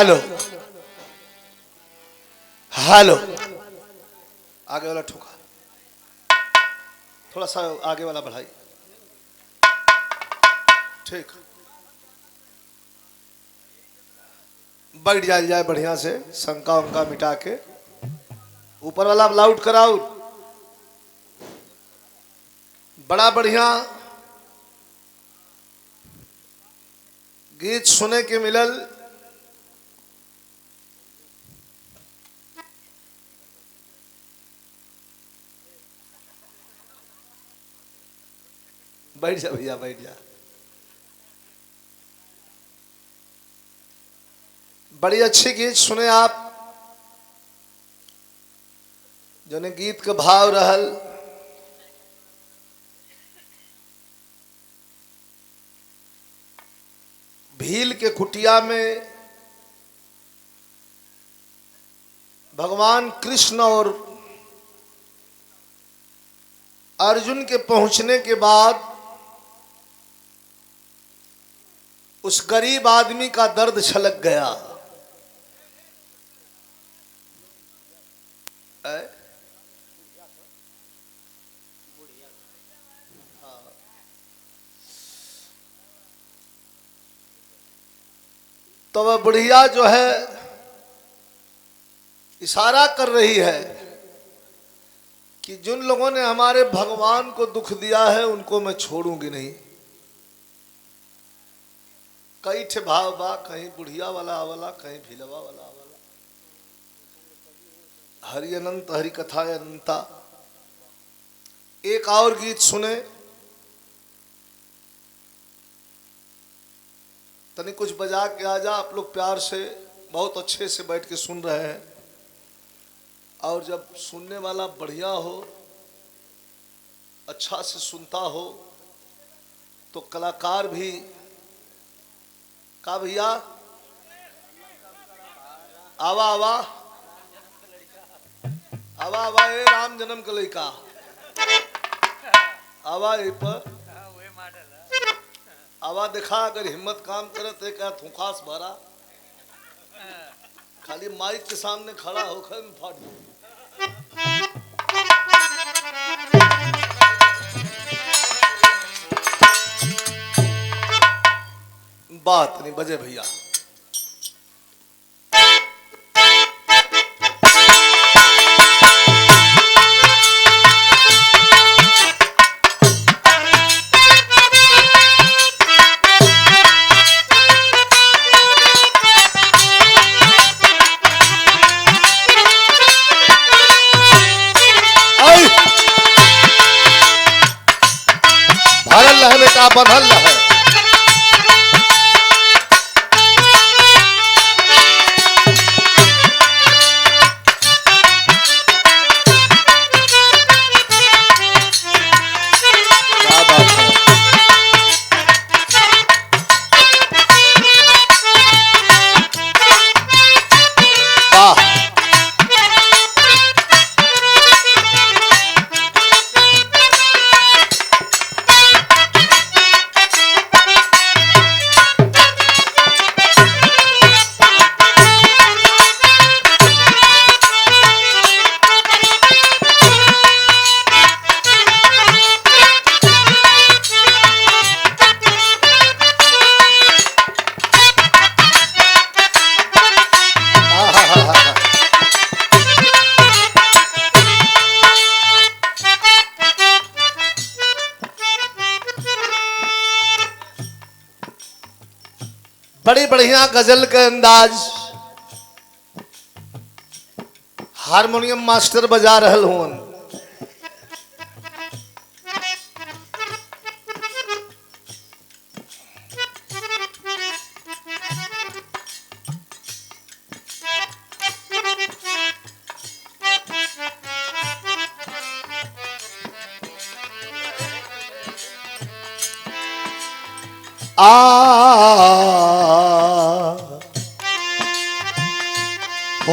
Hello hello, आगे वाला ठोका, थोड़ा सा आगे वाला बढ़ाई। ठीक, बैठ जाए बढ़िया से, शंका उंका मिटा के। ऊपर वाला लाउड कराओ, बड़ा बढ़िया गीत सुने के मिलल। बैठ जा भैया, बैठ जा। बड़ी अच्छी गीत सुने आप, जोने गीत के भाव रहल। भील के कुटिया में भगवान कृष्ण और अर्जुन के पहुंचने के बाद उस गरीब आदमी का दर्द छलक गया। तो वह बुढ़िया जो है इशारा कर रही है कि जिन लोगों ने हमारे भगवान को दुख दिया है उनको मैं छोड़ूंगी नहीं। कई ठे भाव बा, कहीं बुढ़िया वाला आवला, कहीं भीलवा वाला आवला। हरि अनंत हरि कथा अनंता। एक और गीत सुने, तनी कुछ बजा के आ जा। आप लोग प्यार से बहुत अच्छे से बैठ के सुन रहे हैं, और जब सुनने वाला बढ़िया हो, अच्छा से सुनता हो, तो कलाकार भी का भैया आवा आवा आवा आवा, ए राम जन्म के लइका आवा, ए पर आवा देखा। अगर हिम्मत काम करे तो क्या थूकास भरा, खाली माइक के सामने खड़ा होकर में फाड़ दो। बात नहीं बजे भैया। भरल रहे बेटा, बनल रहे। बड़ी बढ़िया गजल के अंदाज, हारमोनियम मास्टर बजा रहल होन।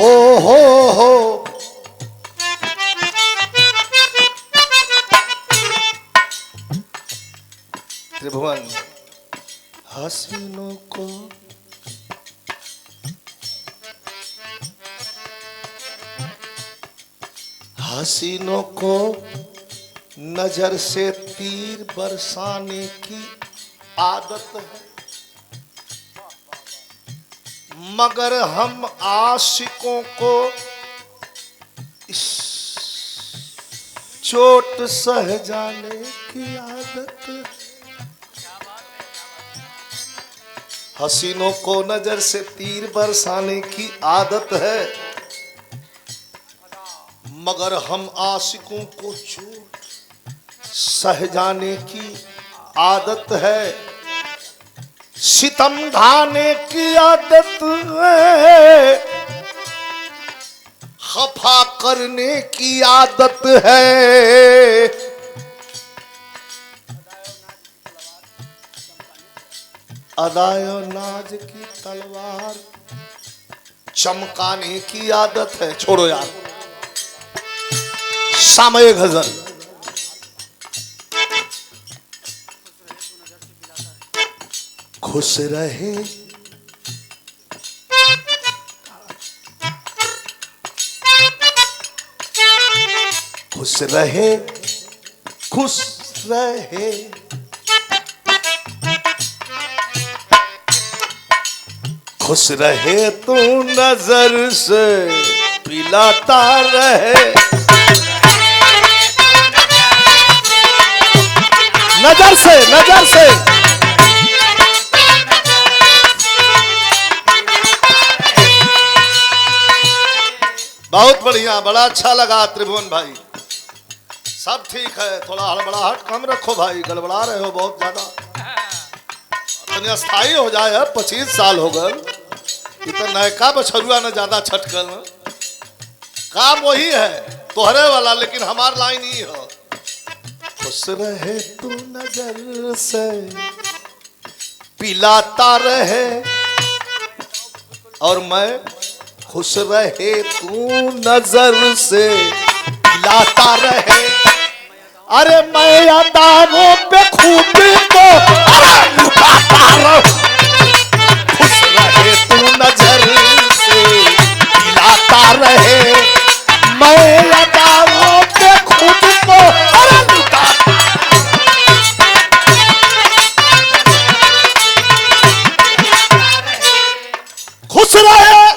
हो त्रिभुवन हसीनों को हसीनों को नजर से तीर बरसाने की आदत है, मगर हम आशिकों को इस चोट सह जाने की आदत है। हसीनों को नजर से तीर बरसाने की आदत है, मगर हम आशिकों को चोट सह जाने की आदत है। सितम ढाने की आदत है, खफा करने की आदत है। अदायो नाज की तलवार चमकाने की आदत है। छोड़ो यार, सामयिक गजल। खुश रहे खुश रहे खुश रहे, खुश रहे तू नजर से पिलाता रहे, नजर से नजर से। बहुत बढ़िया, बड़ा अच्छा लगा त्रिभुवन भाई, सब ठीक है। थोड़ा हड़बड़ाहट कम रखो भाई, गड़बड़ा रहे हो बहुत ज्यादा। अपने स्थायी हो जाए, अब 25 साल हो गए, इतना नयका बछरुआ न ज्यादा छटकल। काम वही है तोहरे वाला, लेकिन हमार लाइन ही हो। खुश रहे तू नजर से पिलाता रहे, और मैं खुश रहे तू नजर से पिलाता रहे। अरे मैं अदारों पे खूबी को लुटाता रहूं, खुश रहे तू नजर से पिलाता रहे। मैं अदारों पे खुद को लुटाता, खुश रहे।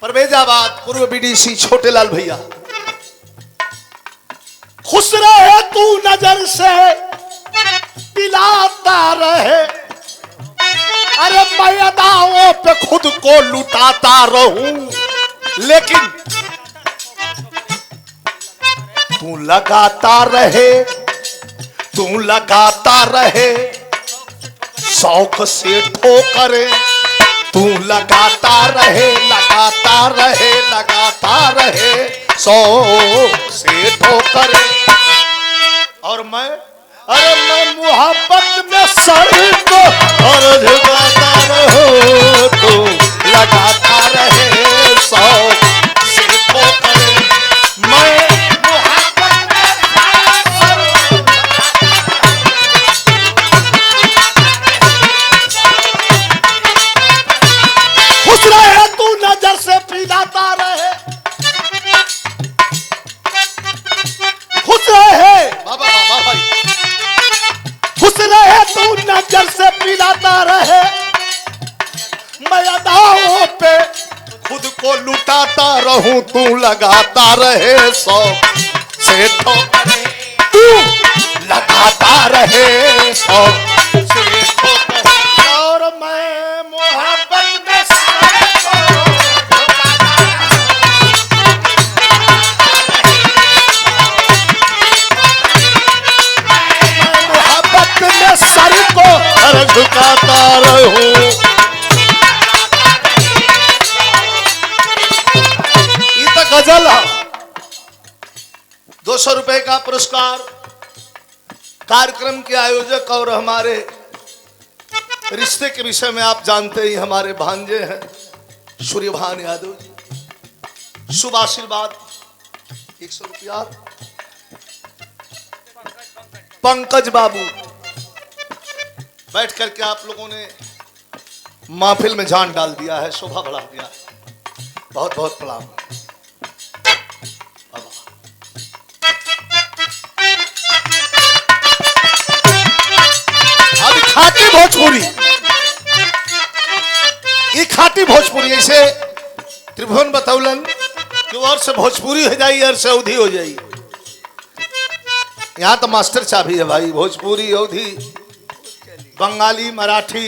परवेजाबाद पूर्व बीडीसी छोटेलाल भैया। खुश रहे तू नजर से पिलाता रहे, अरे मैं अदाओं पे खुद को लुटाता रहूं, लेकिन तू लगाता रहे, तू लगाता रहे शौक से ठोकरे, तू लगाता रहे लगाता रहे लगाता रहे शौक से ठोकरे। और मैं, अरे मैं मोहब्बत में सर को और झुकाता रहूं, तू लगाता रहे शौक से ठोकरे। मैं मोहब्बत में सर खुश रहे तू नजर से पिलाता रहे, खुश रहे बाबा बाबा भाई, खुश रहे तू नजर से पिलाता रहे। मैं अदाओं पे खुद को लुटाता रहूं, तू लगाता रहे शौक से ठोकरे, तू लगाता रहे शौक से ठोकरे। और मैं मोहब्बत में सर को हर झुकाता रहूं। ये तो गजल है। 200 रुपए का पुरस्कार कार्यक्रम के आयोजक और हमारे रिश्ते के विषय में आप जानते ही हमारे भांजे हैं सूर्यभान यादव जी। शुभ आशीर्वाद 100 रुपया पंकज बाबू। बैठ करके आप लोगों ने महफिल में जान डाल दिया है, शोभा बढ़ा दिया है। बहुत बहुत प्रणाम। अब खाटी भोजपुरी, ये खाटी भोजपुरी ऐसे त्रिभुवन बतौलन कि और से भोजपुरी हो जाई और से अवधी हो जाई। यहाँ तो मास्टर चाबी है भाई, भोजपुरी, अवधी, बंगाली, मराठी,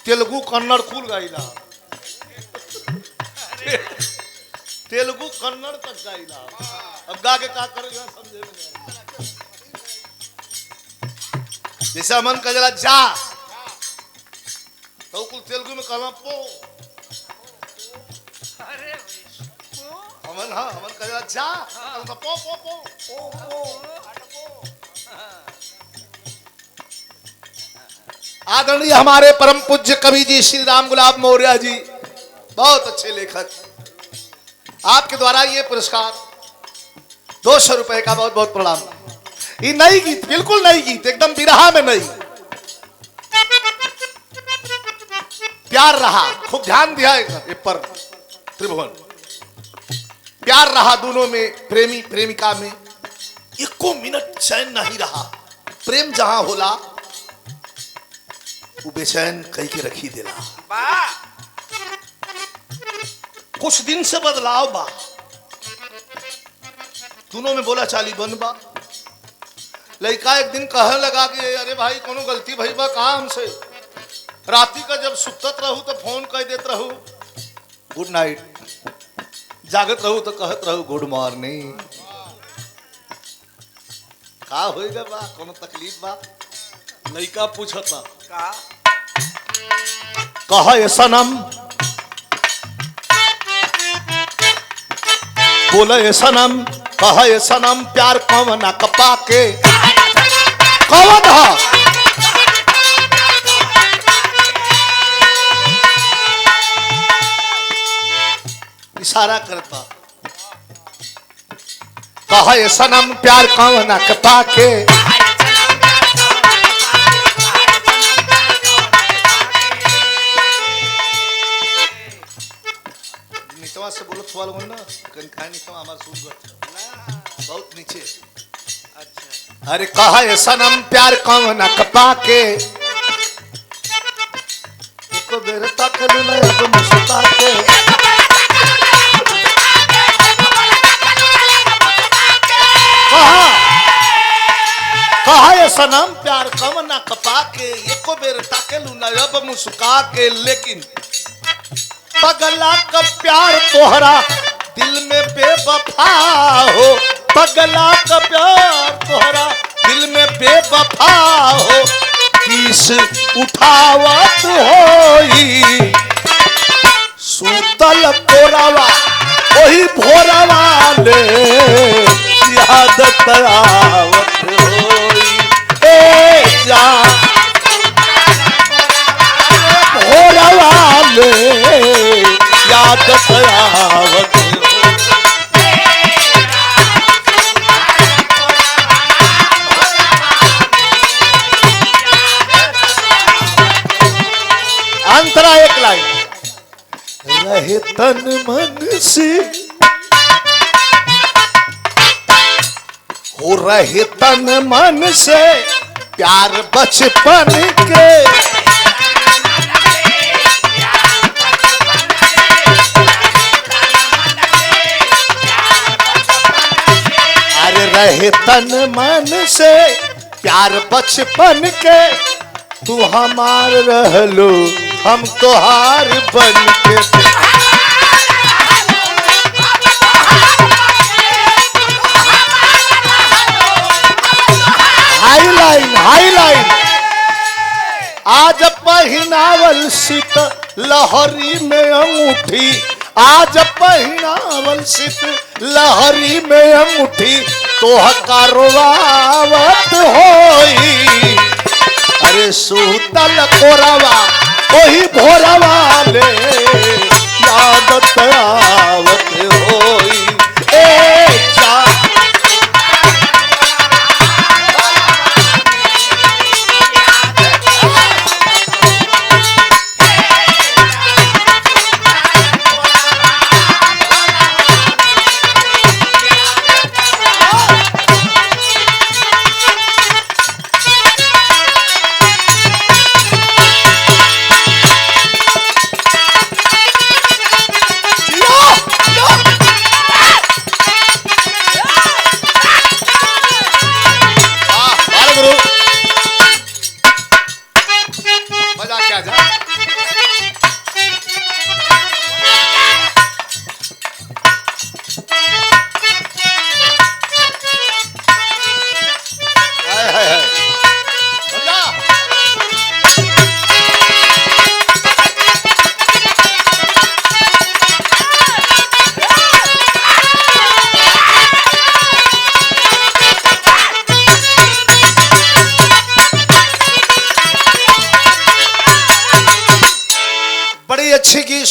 तेलुगु, कन्नड़ कुल गाइला, तेलुगु कन्नड़ तक गाइला। अब गा के का करेगा समझे में नहीं। जैसा मन का जला जा तो कुल तेलुगु में कहना पो, हमन हाँ हमन का जला जा पो पो पो पो पो। आदरणीय हमारे परम पूज्य कवि जी श्री राम गुलाब मौर्य जी, बहुत अच्छे लेखक, आपके द्वारा ये पुरस्कार 200 रुपए का बहुत बहुत प्रणाम। ये नई गीत, बिल्कुल नई गीत, एकदम बिरहा में नई, प्यार रहा, खूब ध्यान दिया ये पर त्रिभुवन, प्यार रहा दोनों में, प्रेमी प्रेमिका में, एको मिनट चैन नहीं रहा। प्रेम जहां होला वो बेचैन कई के रखी दिला। कुछ दिन से बदलाव बा, दोनों में बोला चाली बन बा। लड़का एक दिन कहे लगा कि अरे भाई कोनो गलती भई बा कहा हमसे, राती का जब सुतत रहू तो फोन कह देत रहू गुड नाइट, जागत रहू तो कहत रहू गुड मॉर्निंग। का होएगा बा, कोनो तकलीफ बा? लड़का पूछता कहा ये सनम, बोला ये सनम, कहा ये सनम प्यार कौन कपा के कौन हा? इशारा करता कहा ये सनम प्यार कौन कपा के, से बोलो थोड़ा लोगों ना कन खाए नहीं तो हमारा सुन गया बहुत नीचे। अच्छा अरे कहा ये सनम प्यार कौन कपा के, एको बेर तक ले तो मुस्कुरा के, कहा ये सनम प्यार कौन कपा के, एको बेर तक लूना अब मुस्कुरा के। लेकिन पगला का प्यार तोहरा दिल में बेवफा हो, पगला का प्यार तोहरा दिल में बेवफा हो, किस उठावत होई सूतल कोरावा वही भोरवा ले याद तरावत होई। ए जा भोरवा ले याद तरावत अंतरा एक लाइन रहे तन मन से हो, रहे तन मन से प्यार बचपन के, रहे तन मन से प्यार बचपन के, तू हमार रहलो हम तोहार बन के। हाई लाइन आज पहिनावल सित लहरी में अंगूठी, आज पहिनावल सित लहरी में अंगूठी, तोह कारवावत होई। अरे सूतल कोरावा वही भोरवा ले याद तरावत होई। ए जा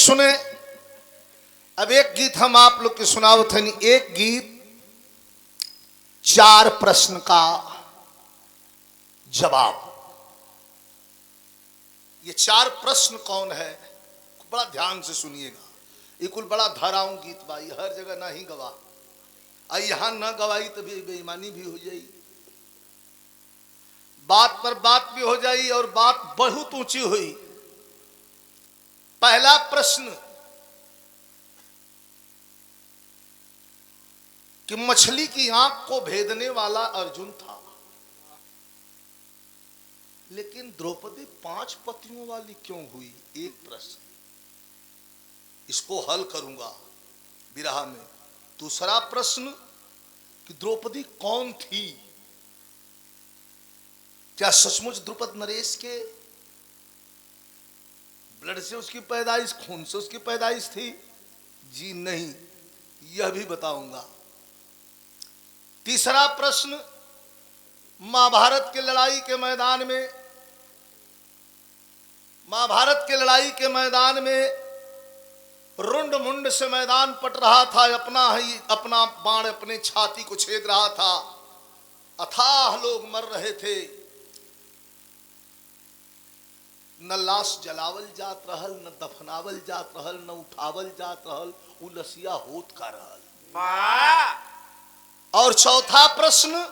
सुने। अब एक गीत हम आप लोग के सुनावत हैं। एक गीत 4 प्रश्न का जवाब। ये 4 प्रश्न कौन है, बड़ा ध्यान से सुनिएगा। ये कुल बड़ा धराऊं गीत भाई, हर जगह ना ही गवा, यहां ना गवाई तो भी बेईमानी भी हो जाई, बात पर बात भी हो जाई और बात बहुत ऊंची हुई। पहला प्रश्न कि मछली की आंख को भेदने वाला अर्जुन था, लेकिन द्रौपदी 5 पतियों वाली क्यों हुई? एक प्रश्न, इसको हल करूंगा विरह में। दूसरा प्रश्न कि द्रौपदी कौन थी? क्या सचमुच द्रुपद नरेश के ब्लड से उसकी पैदाइश, खून से उसकी पैदाइश थी? जी नहीं, यह भी बताऊंगा। तीसरा प्रश्न, महाभारत के लड़ाई के मैदान में, महाभारत के लड़ाई के मैदान में रुंड मुंड से मैदान पट रहा था, अपना बाण अपने छाती को छेद रहा था, अथाह लोग मर रहे थे, न लाश जलावल जात रहल, न दफनावल जात रहल, न उठावल जात रहल, उलसिया होत का रहल। और चौथा प्रश्न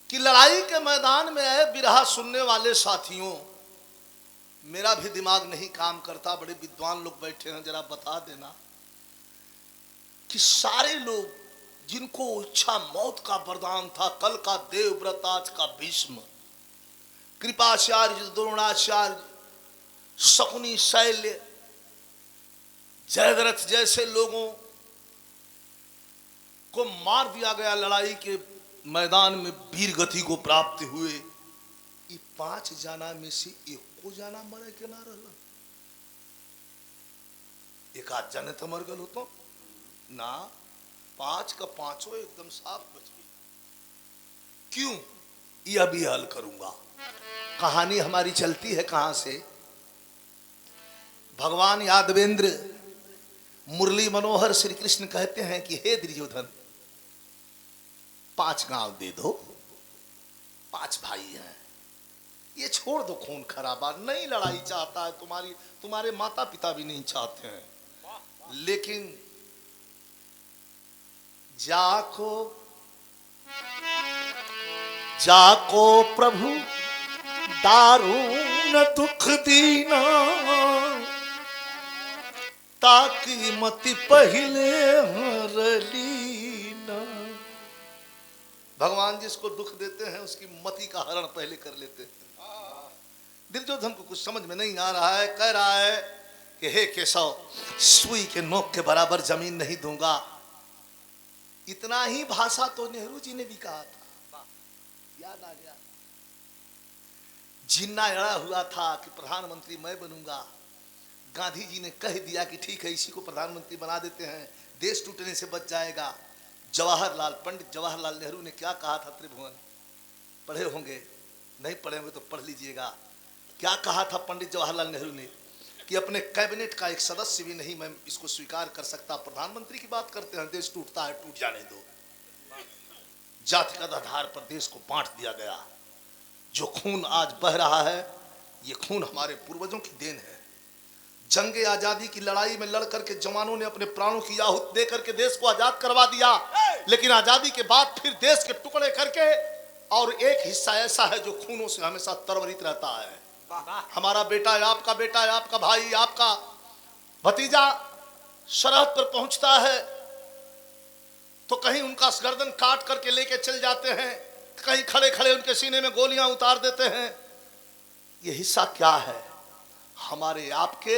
कि लड़ाई के मैदान में आए बिरहा सुनने वाले साथियों, मेरा भी दिमाग नहीं काम करता, बड़े विद्वान लोग बैठे हैं, जरा बता देना कि सारे लोग जिनको इच्छा मौत का वरदान था, कल का देवव्रत आज का भीष्म, कृपाचार्य, द्रोणाचार्य, शकुनी, शैल्य, जयद्रथ जैसे लोगों को मार दिया गया, लड़ाई के मैदान में वीर गति को प्राप्त हुए। ये 5 जाना में से एक को जाना मरे के ना रहला, एक आध जाने तो मर गल होतो ना, 5 का 5 एकदम साफ बच गई। क्यों? यह भी हल करूंगा। कहानी हमारी चलती है कहां से? भगवान यादवेंद्र मुरली मनोहर श्री कृष्ण कहते हैं कि हे दुर्योधन, 5 गांव दे दो, 5 भाई हैं, ये छोड़ दो खून खराबा, नहीं लड़ाई चाहता है, तुम्हारे माता पिता भी नहीं चाहते हैं, लेकिन जाको प्रभु दारुण दुख दीना, ताकि मति पहले हरलीना। भगवान जिसको दुख देते हैं उसकी मति का हरण पहले कर लेते हैं। दुर्योधन को कुछ समझ में नहीं आ रहा है, कह रहा है कि हे केशव, सुई के नोक के बराबर जमीन नहीं दूंगा। इतना ही भाषा तो नेहरू जी ने भी कहा था, याद आ गया। जिन्ना अड़ा हुआ था कि प्रधानमंत्री मैं बनूंगा, गांधी जी ने कह दिया कि ठीक है, इसी को प्रधानमंत्री बना देते हैं, देश टूटने से बच जाएगा। पंडित जवाहरलाल नेहरू ने क्या कहा था? त्रिभुवन पढ़े होंगे, नहीं पढ़े होंगे तो पढ़ लीजिएगा। क्या कहा था पंडित जवाहरलाल नेहरू ने कि अपने कैबिनेट का एक सदस्य भी नहीं मैं इसको स्वीकार कर सकता, प्रधानमंत्री की बात करते हैं, देश टूटता है, टूट जाने दो। जातिगत आधार पर देश को बांट दिया गया। जो खून आज बह रहा है, ये खून हमारे पूर्वजों की देन है। जंगे आजादी की लड़ाई में लड़ करके जवानों ने अपने प्राणों की आहुति दे करके देश को आजाद करवा दिया, लेकिन आजादी के बाद फिर देश के टुकड़े करके, और एक हिस्सा ऐसा है जो खूनों से हमेशा तरवरित रहता है। हमारा बेटा है, आपका बेटा है, आपका भाई, आपका भतीजा सरहद पर पहुंचता है तो कहीं उनका गर्दन काट करके लेके चल जाते हैं, कहीं खड़े खड़े उनके सीने में गोलियां उतार देते हैं। ये हिस्सा क्या है? हमारे आपके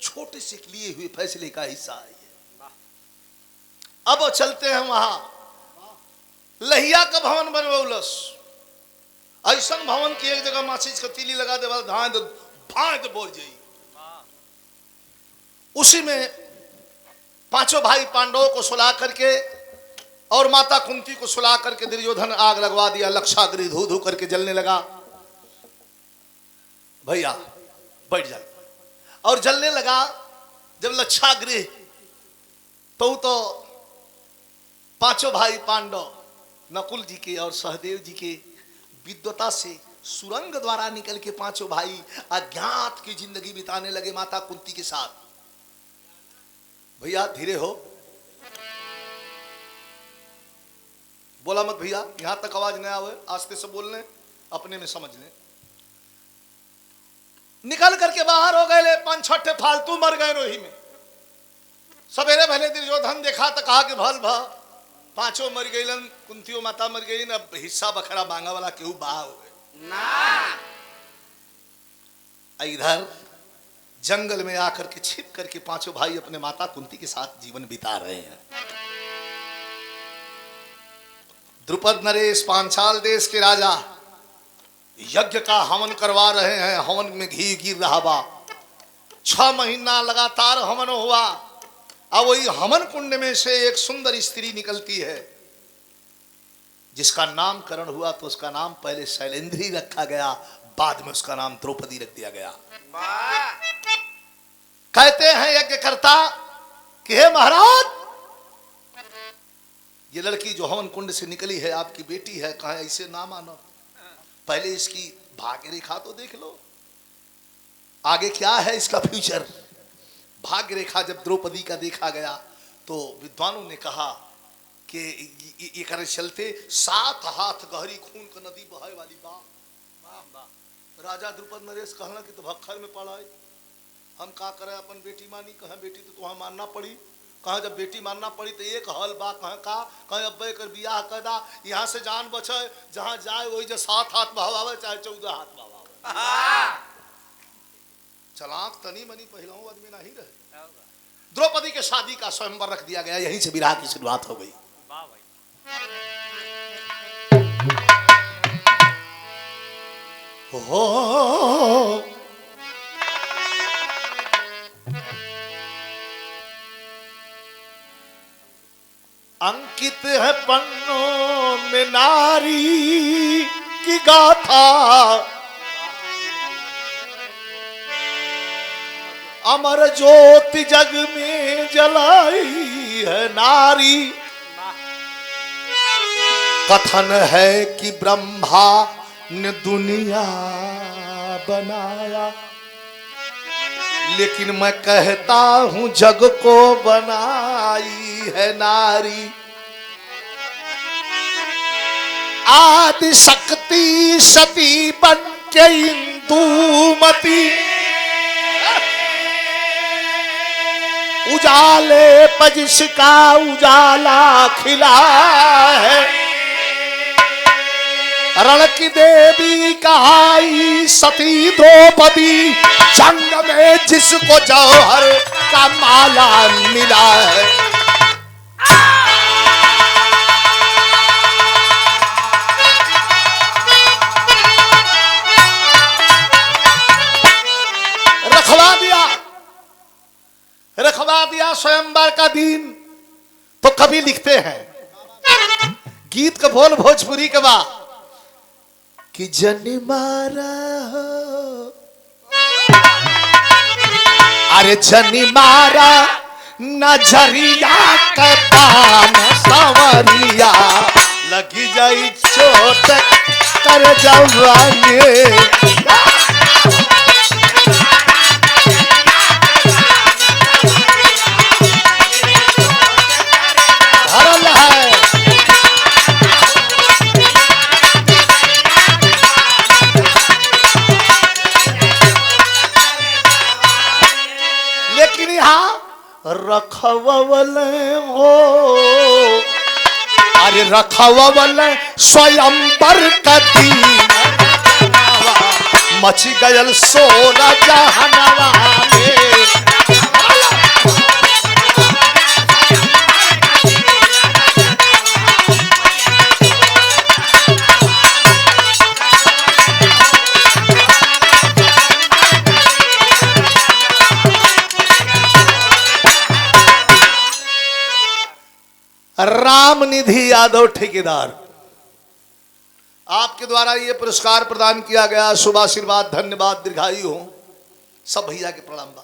छोटे से लिए हुए फैसले का हिस्सा है ये। अब चलते हैं वहां, लहिया का भवन बनवौलस, ऐसा भवन की एक जगह माचिस का तीली लगा दे, भांज बोल जाई। उसी में 5 भाई पांडवों को सुला करके और माता कुंती को सुला करके दुर्योधन आग लगवा दिया, लक्षागृह धू धू करके जलने लगा। भैया बैठ जा, और जलने लगा जब लक्षागृह तो पांचों भाई पांडव नकुल जी के और सहदेव जी के विद्वता से सुरंग द्वारा निकल के पांचों भाई अज्ञात की जिंदगी बिताने लगे माता कुंती के साथ। भैया धीरे हो, बोला मत भैया, यहां तक आवाज नहीं आवे, आस्ते से बोलने, अपने में समझ ले। निकल करके बाहर हो गए, 5-6 फालतू मर गए रोही में। सवेरे भले दुर्योधन देखा तो कहा कि भल भा पांचों मर गई, कुंतियों माता मर गई, अब हिस्सा बखरा मांगा वाला केहू बाह हो गए ना। इधर जंगल में आकर के छिप करके पांचों भाई अपने माता कुंती के साथ जीवन बिता रहे हैं। द्रुपद नरेश पांचाल देश के राजा यज्ञ का हवन करवा रहे हैं। हवन में घी गिर रहा बा, 6 महीना लगातार हवन हुआ। अब वही हवन कुंड में से एक सुंदर स्त्री निकलती है जिसका नामकरण हुआ तो उसका नाम पहले शैलेंद्री रखा गया, बाद में उसका नाम द्रौपदी रख दिया गया। कहते हैं यज्ञकर्ता कि हे महाराज, ये लड़की जो हवन कुंड से निकली है आपकी बेटी है, कहा ऐसे ना मानो, पहले इसकी भाग्य रेखा तो देख लो, आगे क्या है इसका फ्यूचर। भाग्य रेखा जब द्रौपदी का देखा गया तो विद्वानों ने कहा कि ये करे चलते 7 हाथ गहरी खून का नदी बहे वाली बा। राजा द्रुपद नरेश कहना कि तो भक्खर में पड़ा है, हम का करे अपन बेटी मानी, कहा बेटी तो तुम्हें मानना पड़ी, कहा जब बेटी मानना पड़ी तो एक हल बा, कहा अब्बे कर बियाह कर दा, यहाँ से जान बचे, जहाँ जाए वही जो 7 हाथ बहावे चाहे 14 हाथ बहावे। चलाक तनी मनी पहलाओ आदमी नहीं रहे। द्रौपदी के शादी का स्वयंवर रख दिया गया, यहीं से विवाह की शुरुआत हो गई। हो अंकित है पन्नों में नारी की गाथा, अमर ज्योति जग में जलाई है नारी। कथन है कि ब्रह्मा ने दुनिया बनाया, लेकिन मैं कहता हूं जग को बनाई है नारी। आदि शक्ति सती बन के इंदुमती, उजाले पर जिसका उजाला खिला है। रण की देवी कहाई सती द्रौपदी, जंग में जिसको जौहर का माला मिला है। रखवा दिया स्वयंवर का दिन। तो कवि लिखते हैं, गीत का बोल भोजपुरी के बा कि जनी मारा हो, अरे जनी मारा नजरिया के पान संवरिया, लगी जाई चोट कर जवानी। रखवल हो, अरे रखवल स्वयंवर कदी, मच गयल सोरा जहनवा में। रामनिधि यादव ठेकेदार, आपके द्वारा ये पुरस्कार प्रदान किया गया। शुभ आशीर्वाद, धन्यवाद, दीर्घायु हो। सब भैया के प्रणाम बा।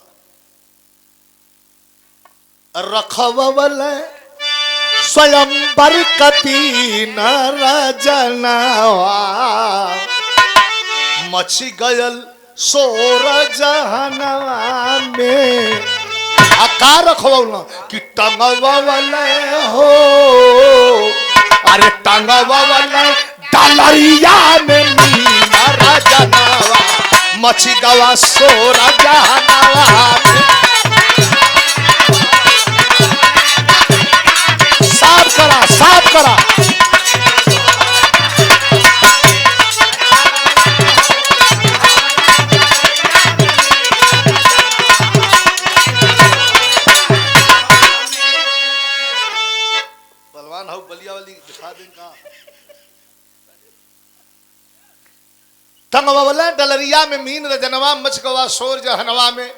रखवल स्वयंवर कती न जनवा मची गयल सोर जहनवा में आकार रखवल कि टंगवल हो अरे टंगवल डलरिया में मीना जनवा मची गवा सोर जहनवा साफ करा साफ करा बलवान हो बलिया वाली दिखा दें का तंगवा डलरिया में मीन रजनवा मचगवा सोर जहनवा में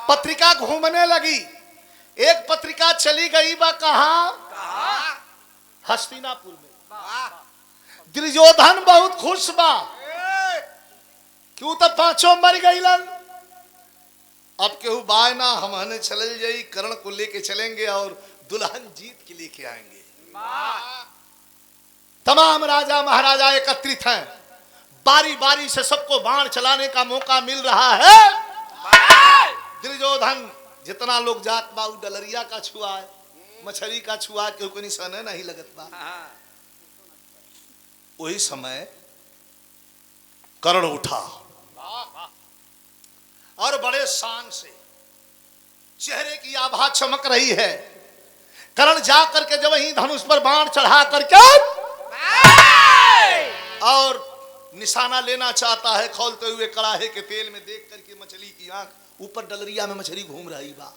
पत्रिका घूमने लगी। एक पत्रिका चली गई बा कहा हस्तिनापुर में। दुर्योधन बहुत खुश बा क्यों तो पांचों मर गईलन। अब केहू बाय ना हमने चल जाई कर्ण को लेके चलेंगे और दुल्हन जीत के लेके आएंगे। तमाम राजा महाराजा एकत्रित हैं, बारी बारी से सबको बाण चलाने का मौका मिल रहा है। दुर्योधन जितना लोग जात बा डलरिया का छुआ है मछली का छुआ क्यों को निशान नहीं लगत बा। वही समय कर्ण उठा और बड़े शान से चेहरे की आभा चमक रही है। कर्ण जा करके जब वही धनुष पर बाण चढ़ा करके और निशाना लेना चाहता है, खोलते हुए कड़ाहे के तेल में देख करके मछली की आंख ऊपर डलरिया में मछली घूम रही बा।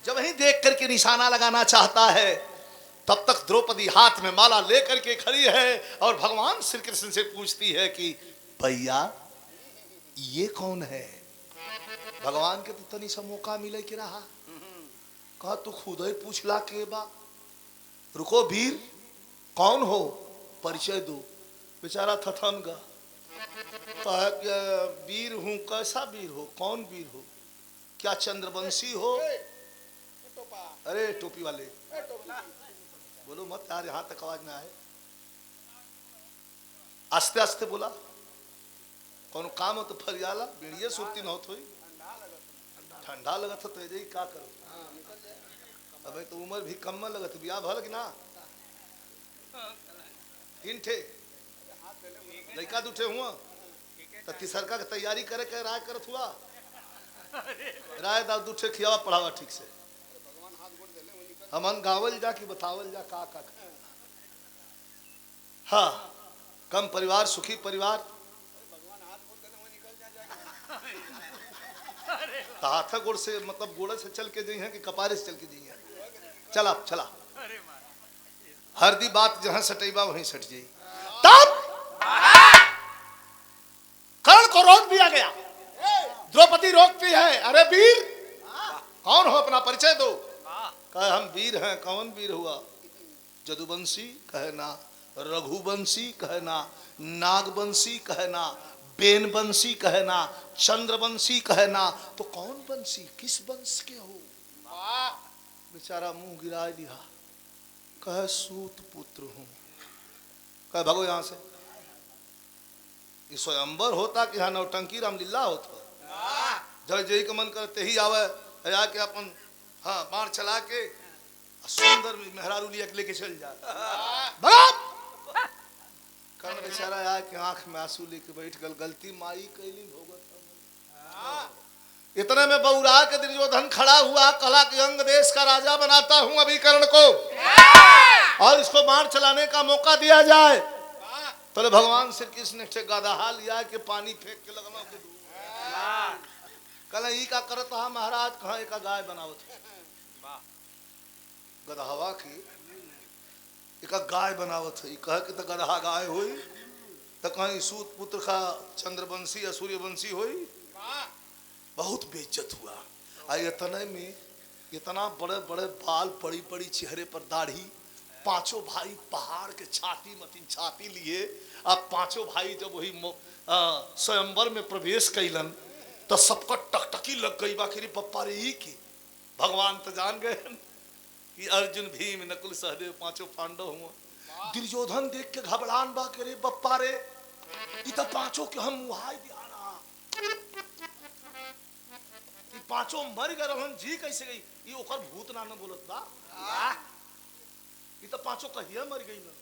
जब वही देख करके निशाना लगाना चाहता है तब तक द्रौपदी हाथ में माला लेकर के खड़ी है और भगवान श्री कृष्ण से पूछती है कि भैया ये कौन है। भगवान के तो तनी सा मौका मिले कि रहा कहा तू खुद ही पूछला के बा। रुको वीर कौन हो परिचय दो। बेचारा थथन गा वीर हूं। कैसा वीर हो कौन वीर हो क्या चंद्रवंशी हो। अरे टोपी वाले बोलो मत यार यहां तक आवाज ना आए। आस्ते आस्ते बोला कौन काम हो तो फरियाला बेड़िए सुरती न हो थोड़ी ठंडा लगत हो तो यही का करो। अबे तो उम्र भी कम लगत बियाह भल कि ना तीन थे लड़का दूठे हुआ तो तीसरका की तैयारी करे के राय करत हुआ राय दाव दूठे खियावा पढ़ावा ठीक से हमन गावल जा कि बतावल जा का हाँ कम परिवार सुखी परिवार हाथ गोड़ से मतलब गोड़ से चल के दी है कि कपारे से चल के दी है। चला चला हरदी बात जहां सटेबा वहीं सट जाई। तब कर्ण को रोक दिया गया। द्रौपदी रोकती है अरे वीर कौन हो अपना परिचय दो। कहे हम वीर हैं। कौन वीर हुआ। जदुवंशी कहना रघुवंशी कहना नागवंशी कहना बेनवंशी कहना चंद्रवंशी कहना तो कौन वंशी किस वंश के हो। बेचारा मुंह गिरा दिया कहे सूत पुत्र हूं। कहे भगो यहां से। ये स्वयंवर होता कि हाँ नौटंकी रामलीला होता। जय जय का मन करते ही आवे के अपन हाँ बाण चला के सुंदर मेहरारू लिया लेके चल जा। कर्ण बेचारा आया कि आंख में आंसू लेके बैठ गल। गलती माई कैली भोगत। इतने में बौरा के दुर्योधन खड़ा हुआ कला के अंग देश का राजा बनाता हूं अभी कर्ण को और इसको बाण चलाने का मौका दिया जाए। तो भगवान श्री कृष्ण ने गदहा लिया कि पानी फेंक के लगना कल ई का करत हा महाराज कहा एक गाय बनावत गदहवा की एक गाय बनावत है। कह के तो गदहा गाय हुई तो कहीं सूत पुत्र का चंद्रवंशी या सूर्यवंशी हुई। बहुत बेइज्जत हुआ। इतने में इतना बड़े बड़े बाल पड़ी पड़ी चेहरे पर दाढ़ी। पांचों भाई पहाड़ के छाती मतीन छाती लिए। अब पांचों भाई जब वही स्वयंवर में प्रवेश कैलन तो सबका टकटकी लग गई। बाकी पप्पा रे की भगवान तो जान गए कि अर्जुन भीम नकुल सहदेव पांचों पांडव हुआ। दुर्योधन देख के घबरान बा के रे बप्पा रे ई तो पांचों के हम मुहाई दियाना, ई पांचों मर गए हम जी कैसे गई, ई ओकर भूत ना न बोलत बा, ई तो पांचों कहिया मर गई ना,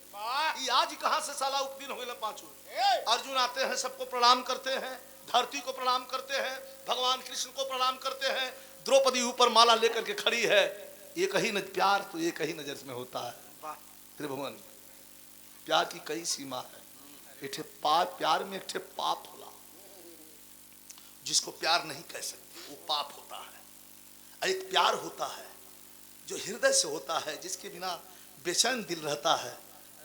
ई आज कहां से साला उपदिन हो गए पांचों। अर्जुन आते हैं, सबको प्रणाम करते हैं, धरती को प्रणाम करते हैं, भगवान कृष्ण को प्रणाम करते हैं। द्रौपदी ऊपर माला लेकर के खड़ी है। एक ही प्यार तो एक ही नजर में होता है त्रिभुवन, प्यार की कई सीमा है। एक प्यार में एक पाप होला, जिसको प्यार नहीं कह सकते वो पाप होता है। एक प्यार होता है जो हृदय से होता है, जिसके बिना बेचैन दिल रहता है।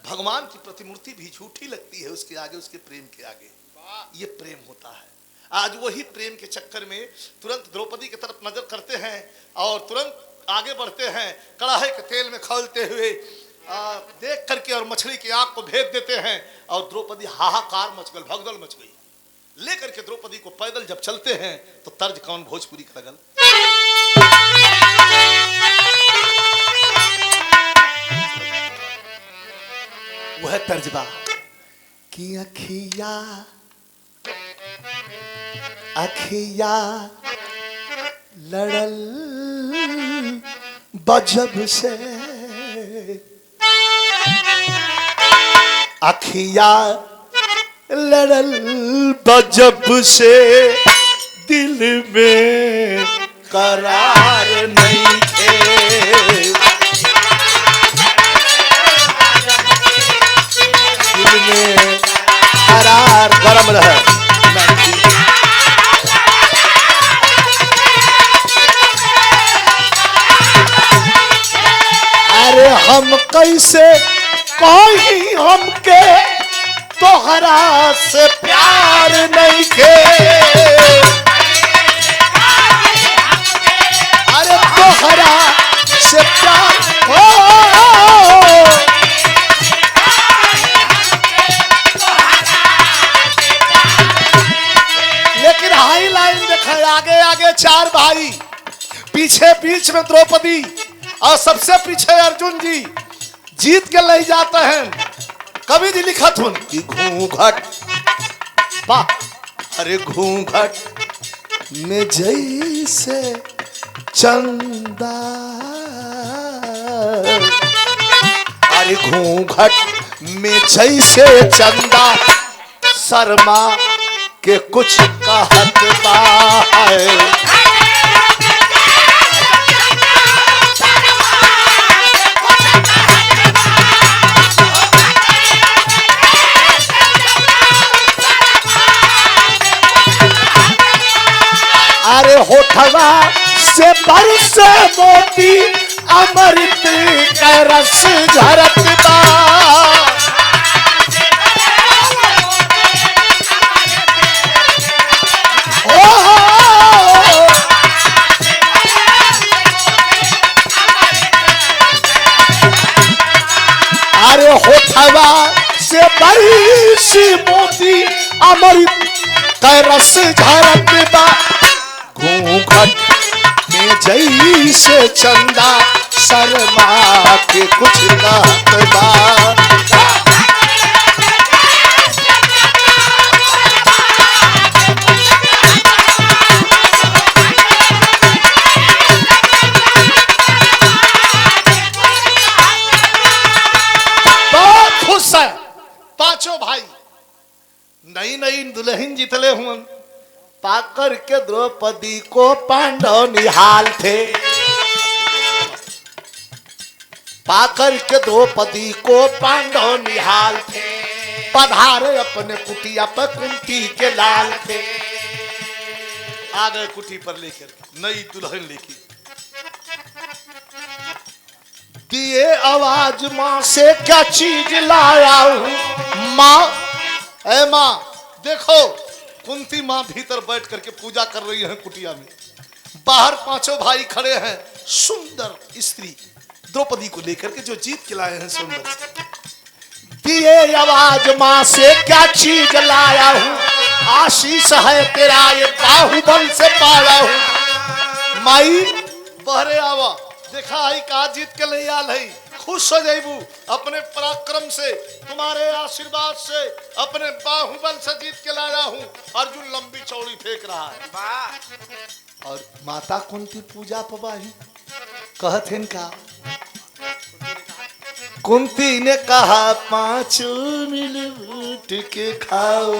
भगवान की प्रतिमूर्ति भी झूठी लगती है उसके आगे, उसके प्रेम के आगे, ये प्रेम होता है। आज वही प्रेम के चक्कर में तुरंत द्रौपदी की तरफ नजर करते हैं और तुरंत आगे बढ़ते हैं, कड़ाहे के तेल में खौलते हुए देख करके और मछली की आंख को भेद देते हैं और द्रौपदी हाहाकार मच गई, भगदड़ मच गई। लेकर के द्रौपदी को पैदल जब चलते हैं तो तर्ज कौन भोजपुरी का लगल। वह तर्जबा कि अखिया अखिया लड़ल बजब से, अखिया लड़ल बजब से, दिल में करार नहीं थे, दिल में करार गरम रहे। अरे हम कैसे कहीं हमके तोहरा से प्यार नहीं के, अरे तोहरा से प्यार हो। लेकिन हाई लाइन देखा, आगे आगे चार भाई, पीछे बीच में द्रौपदी और सबसे पीछे अर्जुन जी जीत के ले जाते हैं। कवि जी लिखत हुन कि घूंघट पा, अरे घूंघट में जैसे चंदा, अरे घूंघट में जैसे चंदा, शर्मा के कुछ कहत बा। अरे होठवा से बरसे मोती, अमृत का रस झरत बा। अरे होठवा से बरसे मोती, अमृत का रस झरत बा। घूंघट में जैसे चंदा, शर्मा के कुछ कहत बा। बहुत खुश है पांचों भाई, नई नई दुल्हन जितले हुए, पाकर के द्रौपदी को पांडव निहाल थे, पाकर के द्रौपदी को पांडव निहाल थे, पधारे अपने कुटिया पर कुंती के लाल थे। आ गए कुटी पर लेकर नई दुल्हन लेके, दिए आवाज माँ से क्या चीज लाया हूँ। माँ, ऐ माँ देखो, कुंती माँ भीतर बैठ करके पूजा कर रही हैं कुटिया में, बाहर पांचों भाई खड़े हैं। सुंदर स्त्री द्रौपदी को लेकर के जो जीत के लाए हैं सुंदर। दिए आवाज माँ से क्या चीज लाया हूँ, आशीष है तेरा ये बाहुबल से पाया हूँ। माई बहरे आवा, देखा आई का जीत के ले आल है, खुश हो जाइबू अपने पराक्रम से, तुम्हारे आशीर्वाद से, अपने बाहुबल से जीत के लाया हूँ। अर्जुन लंबी चौड़ी फेंक रहा है और माता कुंती पूजा पबाही कहते का कुंती ने कहा 5 मिल उठ के खाओ।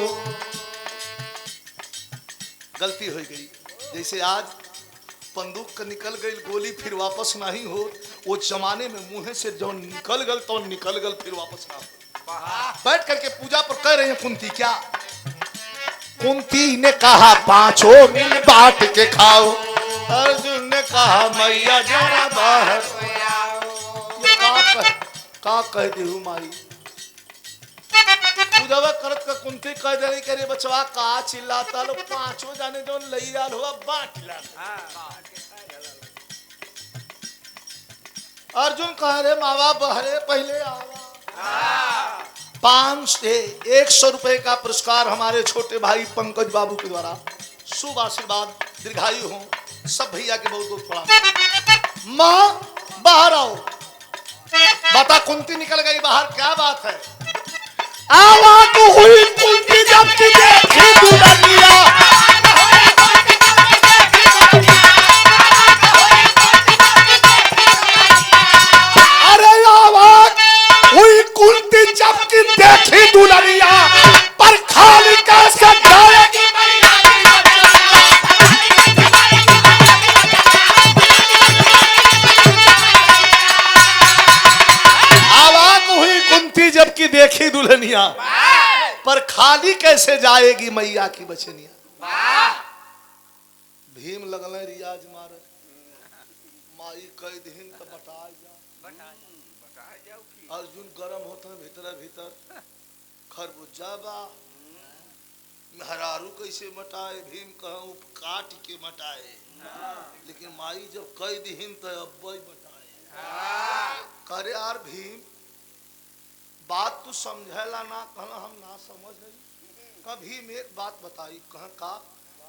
गलती हो गई, जैसे आज बंदूक का निकल गई गोली फिर वापस नहीं हो, वो जमाने में मुंह से जो निकल गल तो निकल गल फिर वापस ना हो। बैठ करके पूजा पर कह रहे हैं कुंती क्या? कुंती ने कहा 5 मिल बांट के खाओ। अर्जुन ने कहा मैया जरा बाहर का कह दे माई पूजावा करत का कुंती कह दे रही करे बचवा का चिल्लाता लो 5 जाने जो लई आल हो बांट ला। अर्जुन कह रहे माँ बाप बहरे पहले आवा। 100 रुपए का पुरस्कार हमारे छोटे भाई पंकज बाबू के द्वारा, शुभ आशीर्वाद दीर्घायु हो। सब भैया के बहुत बहुत प्रणाम। माँ बाहर आओ। बता कुंती निकल गई बाहर, क्या बात है? आवाज तो हुई कुंती जब की देखी दुनिया, अरे आवाज हुई कुंती जब की देखी दुनिया, पर खाली कैसे जाएगी मैया की देखी दुल्हनिया, पर खाली कैसे जाएगी मैया की बचनिया। भीम लगल रियाज मारे माई कह दिन तो बता जा। अर्जुन गरम होता भीतर भीतर खरबूजा बा मेहरारू कैसे मटाए, भीम कहूँ काट के मटाए, लेकिन माई जब कह दिन तो अब मटाए। करे यार भीम बात तू समझेला ना, कहना हम ना समझ रही। कभी में एक बात बताई, कह का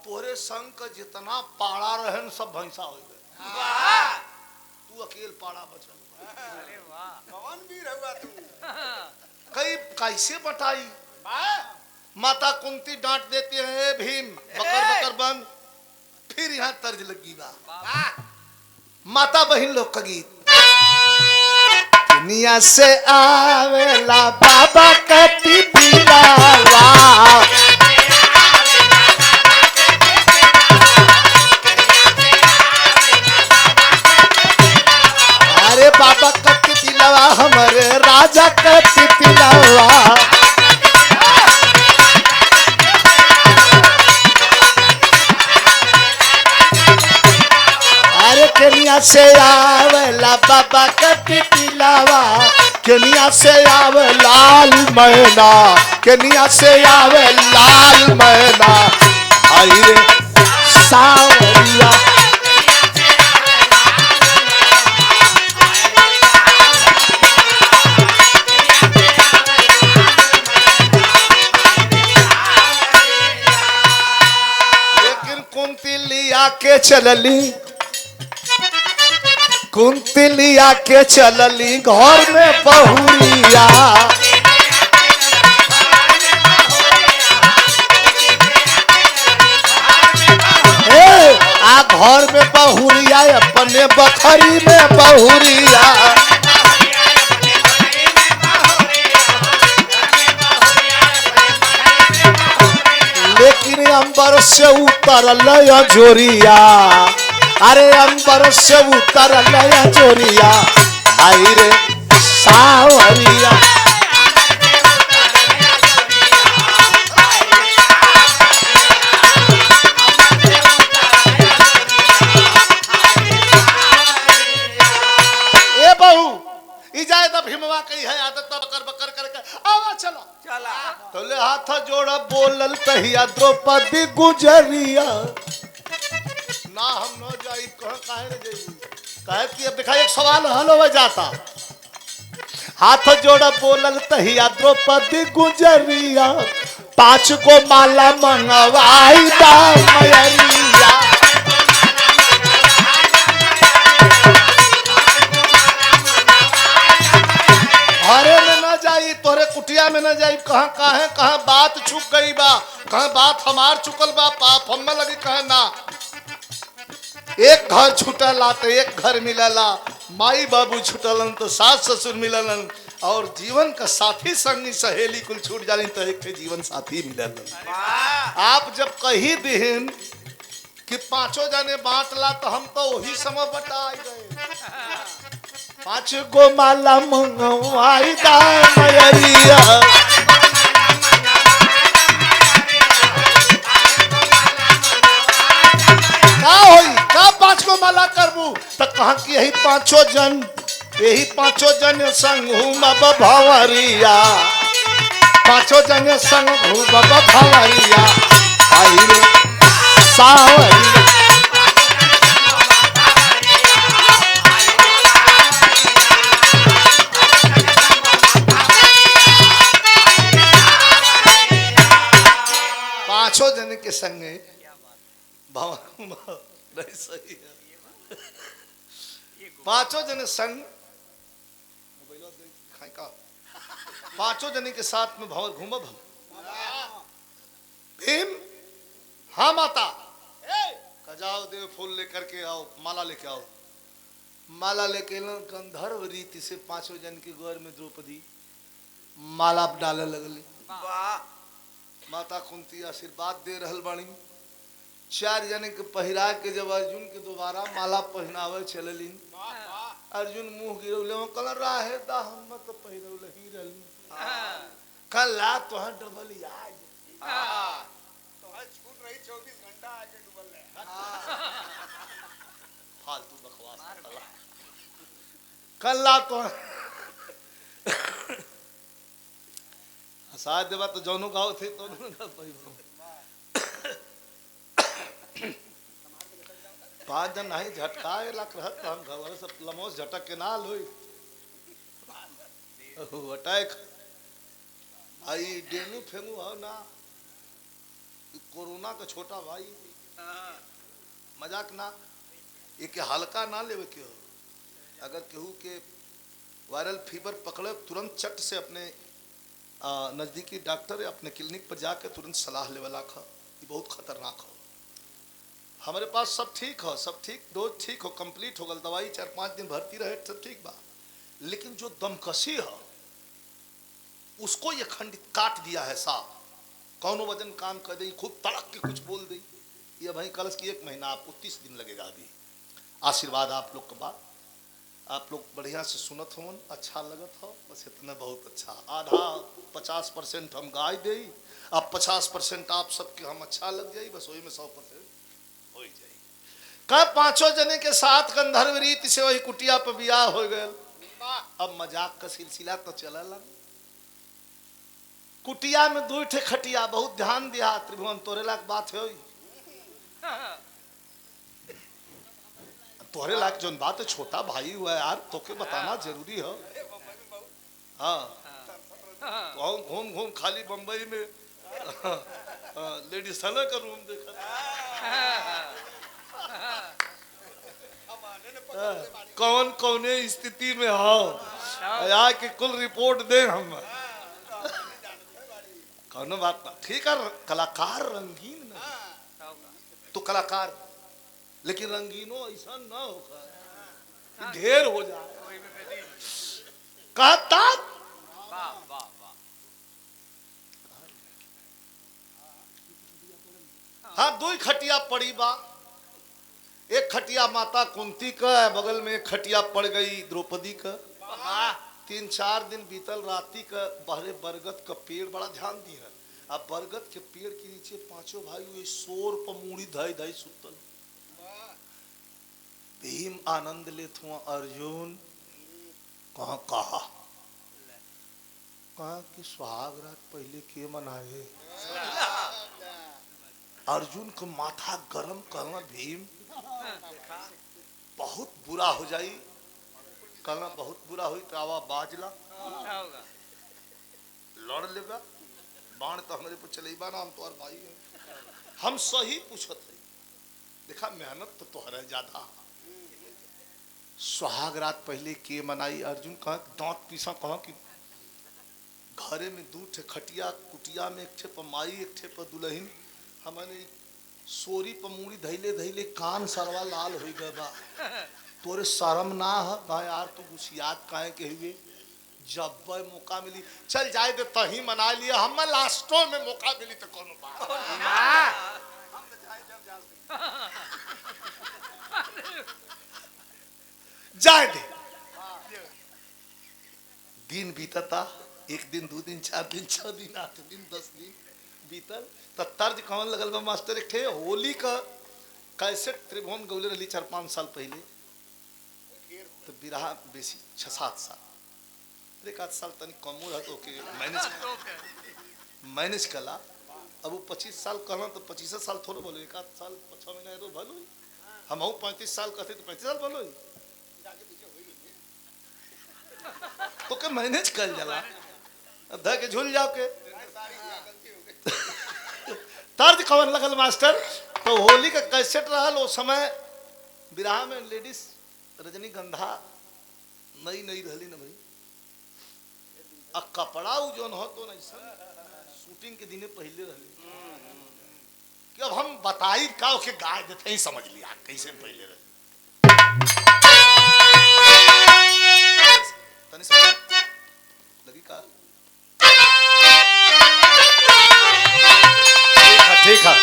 तोरे संग का जितना पाड़ा रहन सब भैंसा हो गए, तू अकेले पाड़ा बचल। अरे वाह कौन भी रहुआ तू। कई कैसे बताई? माता कुंती डांट देती है भीम बकर बकर बंद। फिर यहाँ तर्ज लगी बा माता बहन लोग का गीत। दुनिया से आवेला बाबा कति पिलावा, अरे बाबा कति पिलावा हमारे राजा कति पिलावा। अरे केनिया से आवेला बाबा कति पिलावा, केनिया से आवे लाल मैना, केनिया से आवे लाल मैना। आई रे सावरिया लेकिन कुंती लिया के चलली, कुंती लिया के चलली घर में बहुरिया। आ घर में बहुरिया अपने बखरी में बहुरिया। लेकिन अंबर से उतरल जोरिया, अरे अंबर से उतरल जोरिया। आई रे सावरिया ए बहू इजाजत भीमवा कही है आदत बकर बकर करके आवा चलो चला। तो ले हाथ जोड़ा बोलल तहिया द्रौपदी गुजरिया ना हम न जाई कह काहे न जाई। कहे कि अब देखा एक सवाल हल हो जाता। हाथ जोड़ा बोलल तहिया द्रौपदी गुजरिया, 5 को माला मंगवाई दा मैया। कुटिया में न जाई कहाँ कहाँ कहाँ बात छुप गई बा, कहाँ बात हमार चुकल बा, पाप हम में लगी कहाँ ना। एक घर छूटला तो एक घर मिलला, माई बाबू छूटलन तो सास ससुर मिललन, और जीवन का साथी संगी सहेली कुल छूट जाली तो एक जीवन साथी मिललन। आप जब कही दिहिन कि पांचों जने बांटला तो हम तो वही समय बटा गए। 5 गो माला मंगवाई दा मयरिया, का होई का 5 गो माला करबू तो कहा कि यही पांचों जन संग घूमब भंवरिया, 5 जन संग घूमब भंवरिया, आई रे सावरिया। पांचों जन के संगे नहीं सही है, 5 जन संग 5 जने के साथ में भंवर घूमब हम। भीम हाँ माता जाओ देव फूल लेकर के आओ, माला लेके आओ। माला लेके गंधर्व रीति से 5 जन के गौर में द्रौपदी माला डाले लगली। माता कुंती आशीर्वाद दे रहल बाणी। 4 जने के पहिरा के जब अर्जुन के दोबारा माला पहनावे चललिन, अर्जुन मुंह गिरौले कल राहे दा हम तो पहिरौले ही रहली, कल ला तो डबल याद तो छूट रही 24 घंटा आगे डबल फालतू बकवास कल ला तो साथ देवा तो जौनों गाँव थे तो पांच जन नहीं झटकाए लग रहत हम घर सब लमोस झटक के नाल होई अटैक आई डेंगू फेंगू हो ना, कोरोना का छोटा भाई मजाक ना, एक हल्का ना लेवे के हो। अगर केहू के वायरल फीवर पकड़े तुरंत चट से अपने नजदीकी डॉक्टर या अपने क्लिनिक पर जाके तुरंत सलाह लेवला खा, ये बहुत खतरनाक हो। हमारे पास सब ठीक हो, सब ठीक, डोज ठीक हो, कंप्लीट हो गल, दवाई 4-5 दिन भर्ती रहे सब ठीक बा, लेकिन जो दमकसी है उसको ये खंडित काट दिया है साफ। कौनो वजन काम कर दे, खूब तड़क के कुछ बोल दे, ये भाई कलश की 1 महीना आपको 30 दिन लगेगा। अभी आशीर्वाद आप लोग के बाद, आप लोग बढ़िया से सुनत हो, अच्छा लगत हो, बस इतना बहुत अच्छा। आधा 50% हम गाय दे, अब 50% आप सबके हम अच्छा लग जाये, बस वही में 100% हो जाए। कब 5 जने के साथ गंधर्व रीति से वही कुटिया पर बियाह हो गए। अब मजाक का सिलसिला तो चलल। कुटिया में 2 ठे खटिया, बहुत ध्यान दिया त्रिभुवन, तोरे लायक बात है, तोरे लायक जो बात है, छोटा भाई हुआ यार, तोके बताना जरूरी है। हाँ घूम घूम खाली बंबई में लेडीज हला का रूम देखा, कौन कौने स्थिति में हो यहाँ की कुल रिपोर्ट दे हम, कौन बात ना ठीक है। कलाकार रंगीन नहीं तो कलाकार, लेकिन रंगीनो ऐसा ना होगा ढेर हो जाए। कहता हाँ 2 खटिया पड़ी बा, एक खटिया माता कुंती का, बगल में एक खटिया पड़ गई द्रौपदी का। 3-4 दिन बीतल, राती का बहरे बरगद का पेड़, बड़ा ध्यान दी है। अब बरगद के पेड़ के नीचे 5 भाई हुए शोर पर मूड़ी धाई धाई सुतल। भीम आनंद लेत हुआ, अर्जुन कहा कि सुहाग रात पहले के मनाए। अर्जुन को माथा गरम करना, भीम बहुत बुरा हो जाई, कहना बहुत बुरा हुई तो आवा बाजला लड़ लेगा, बाण तो हमारे पर चलेबा ना, हम तो और भाई है, हम सही पूछत है। देखा मेहनत तो तोहरा ज्यादा। सुहाग रात पहले के मनाई, अर्जुन कहा दांत पीसा, कहा कि घरे में दू ठे खटिया कुटिया में एक ठे पर माई एक ठे पर दुल्हन हमने सोरी पर मुड़ी धैले धैले कान सरवा लाल हो गए बा। तोरे शर्म ना है बा यार, तू गुस्सियात काहे के हुए? जब मौका मिली चल जाए दे तही मना लिया, हम लास्टों में मौका मिली तो कौन बात जाए दे। दिन बीतता, एक दिन दो दिन चार दिन छह दिन आठ दिन 10 दिन बीतल त तर्ज कौन लगल बा मास्टर? एक थे होली का कैसेट त्रिभुवन गौले रही 4-5 साल पहले, तो बिरहा बेसी 6-7 साल, एक आध साल तनी कमो रहा तो के मैनेज कला। अब वो 25 साल कहना तो 25 साल थोड़े बोलो, एक आध साल 6 महीना तो भलो हम 35 साल कहते तो 35 साल बोलो तो के मैनेज कर जाला ध के झूल जाओ के। तर्ज कवन लगल मास्टर? तो होली का कैसेट रहल वो समय विराह में लेडीज रजनीगंधा नई नई रहली न भाई, आ कपड़ा जोन हो तो नहीं शूटिंग के दिने पहले रहली कि अब हम बताई का के गाय देते ही समझ लिया कैसे पहले रहली। तनी से लगी का ठीक है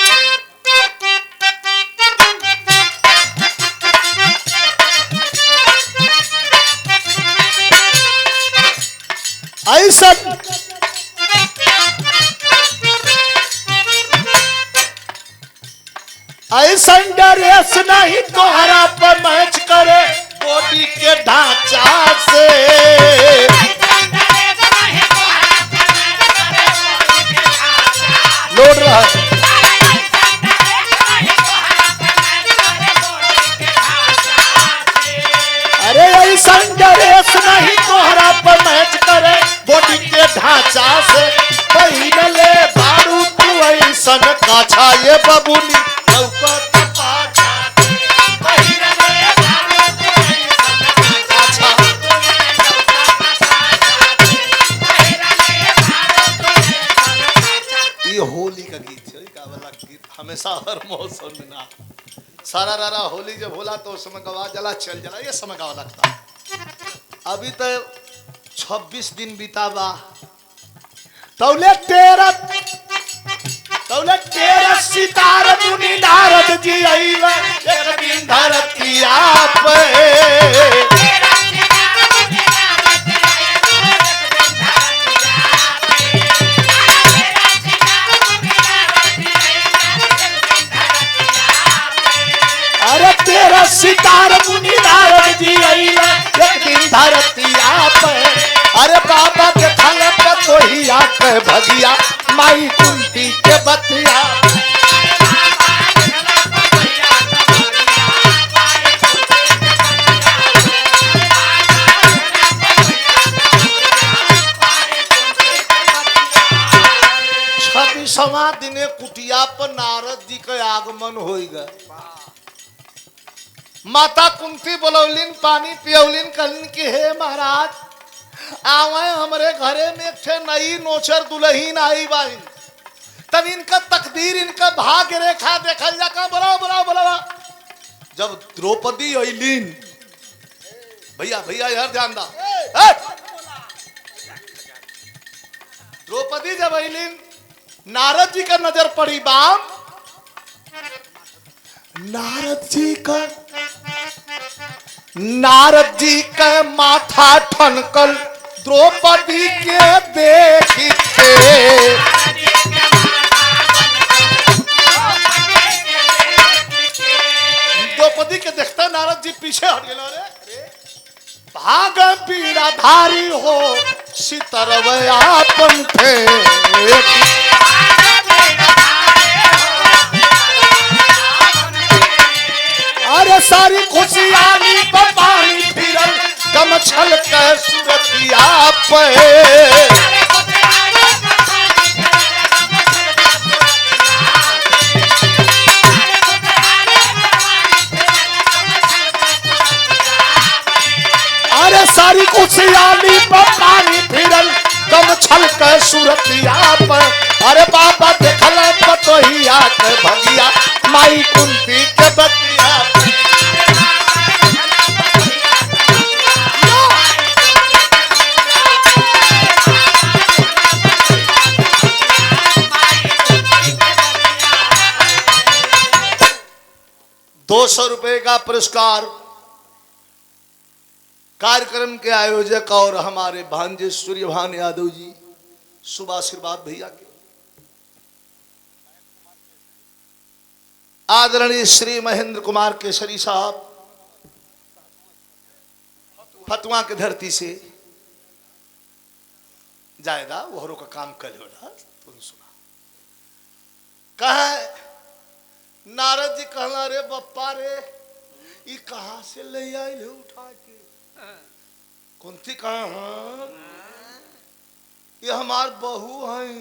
ऐसा ऐसा ड्रेस नहीं तोहरा पर मैच करे बॉडी के ढांचा से। लोड रहा अरे ऐसा ड्रेस नहीं तोहरा पर मैच करे बॉडी के ढांचा से। पहले बारू तू ऐसन काछा ये बबुनी लौकत पाछा से। पहले बारू तू ऐसन काछा ये होली का गीत है, का वाला गीत हमेशा हर मौसम में ना सारा रारा होली जब होला तो उस समय गवा जला चल जला ये समय गावा लगता। अभी तो 26 दिन बीता बा तौले तेरा सितार मुनि नारद जी आइला एक दिन धरतिया पे। अरे तेरा सितार मुनि नारद जी आइला एक दिन धरतिया पे। अरे बाबा के खल पे तोहिया के भगिया माई कुंती के बतिया। छब्बीसवां दिने कुटिया पर नारद जी के आगमन होगा। माता कुंती बोलौलिन पानी पियौलिन कहलिन कि हे महाराज आवे हमरे घरे में एक ठे नई नोचर दुल्हीन आई बाइन, तब इनका तकदीर इनका भाग्य रेखा देखल जा का बड़ा बड़ा बड़ा। जब द्रौपदी अइलीन भैया भैया यार ध्यान दा, द्रौपदी जब अइलीन नारद जी का नजर पड़ी बाम, नारद जी का माथा ठनकल द्रौपदी के देख के। द्रौपदी के देखता नारद जी पीछे हट गए। अरे भाग पीड़ाधारी हो सितरवयापन थे। अरे सारी खुशियाली पानी फिरल गम छल के सुरतिया पे। अरे सारी खुशियाली पानी फिरल गम छल के सूरतिया पर। अरे बाबा देखल पतोहिया के भगिया माई कुंती के बतिया पर। ₹200 का पुरस्कार कार्यक्रम के आयोजक और हमारे भांजे सूर्यभान यादव जी, शुभ आशीर्वाद भैया के। आदरणीय श्री महेंद्र कुमार केसरी साहब फतुआ की धरती से जायदा वहरों का काम कर लो। तुम सुना कहा नारद जी कहला रे बप्पा रे ई कहां से ले आई ले उठा के कौन थी कहा ये हमार बहू हैं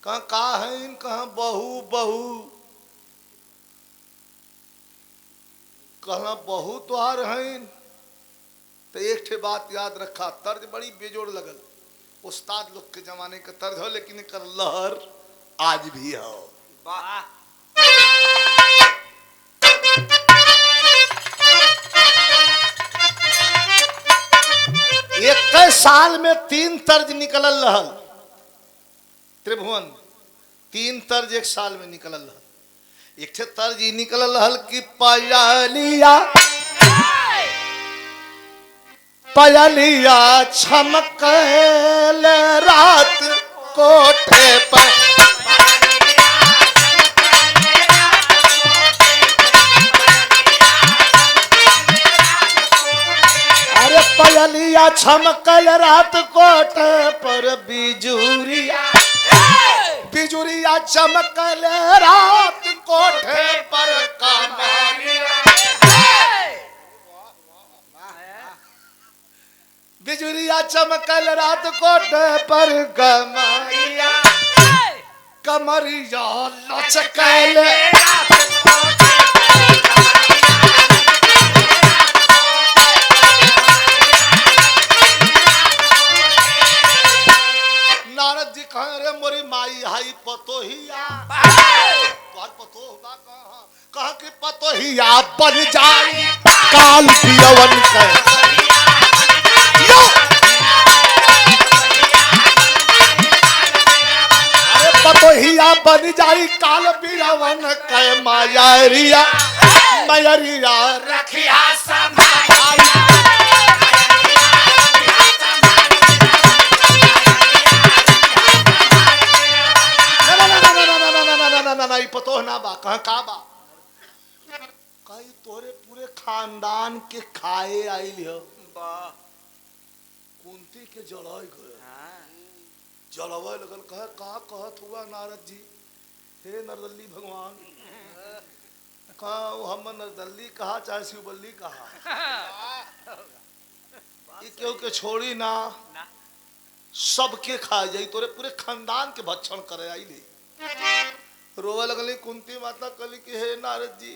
कहा का है कहा बहू बहू कहना बहू तुहार हैं तो एक ठे बात याद रखा तर्ज बड़ी बेजोड़ लगल उस्ताद लोग के जमाने का तर्ज हो लेकिन कर लहर आज भी हो। वाह 21 साल में 3 तर्ज निकल रहल त्रिभुवन 3 तर्ज एक साल में निकल रहल। एक तर्ज ही निकल रहल कि पयलिया पयलिया छमकल रात कोठे पर। पयलिया छमकल रात कोठे पर बिजुरिया बिजुरिया चमकल रात कोठे पर कमरिया बिजुरिया चमकल रात कोठे पर कमरिया कमरिया लचकल मोरी माई हाई पतोहिया पतो कहा कि पतोहिया बन जाई काल पियवन के। अरे पतोहिया बन जाई काल पियवन के मायरिया मयरिया रखिया संभाल। पतो ना बा कहा का बा कई तोरे पूरे खानदान के खाए आइल हो कुंती के जलय गए जलवे लगल कहे का कहत हुआ नारद जी हे नरदल्ली भगवान कहा हम नरदल्ली कहा चाहे शिवबल्ली कहा क्यों के छोड़ी ना सबके खा जाई तोरे पूरे खानदान के भक्षण करे आइले। रोवे लगली कुंती माता कली कि हे नारद जी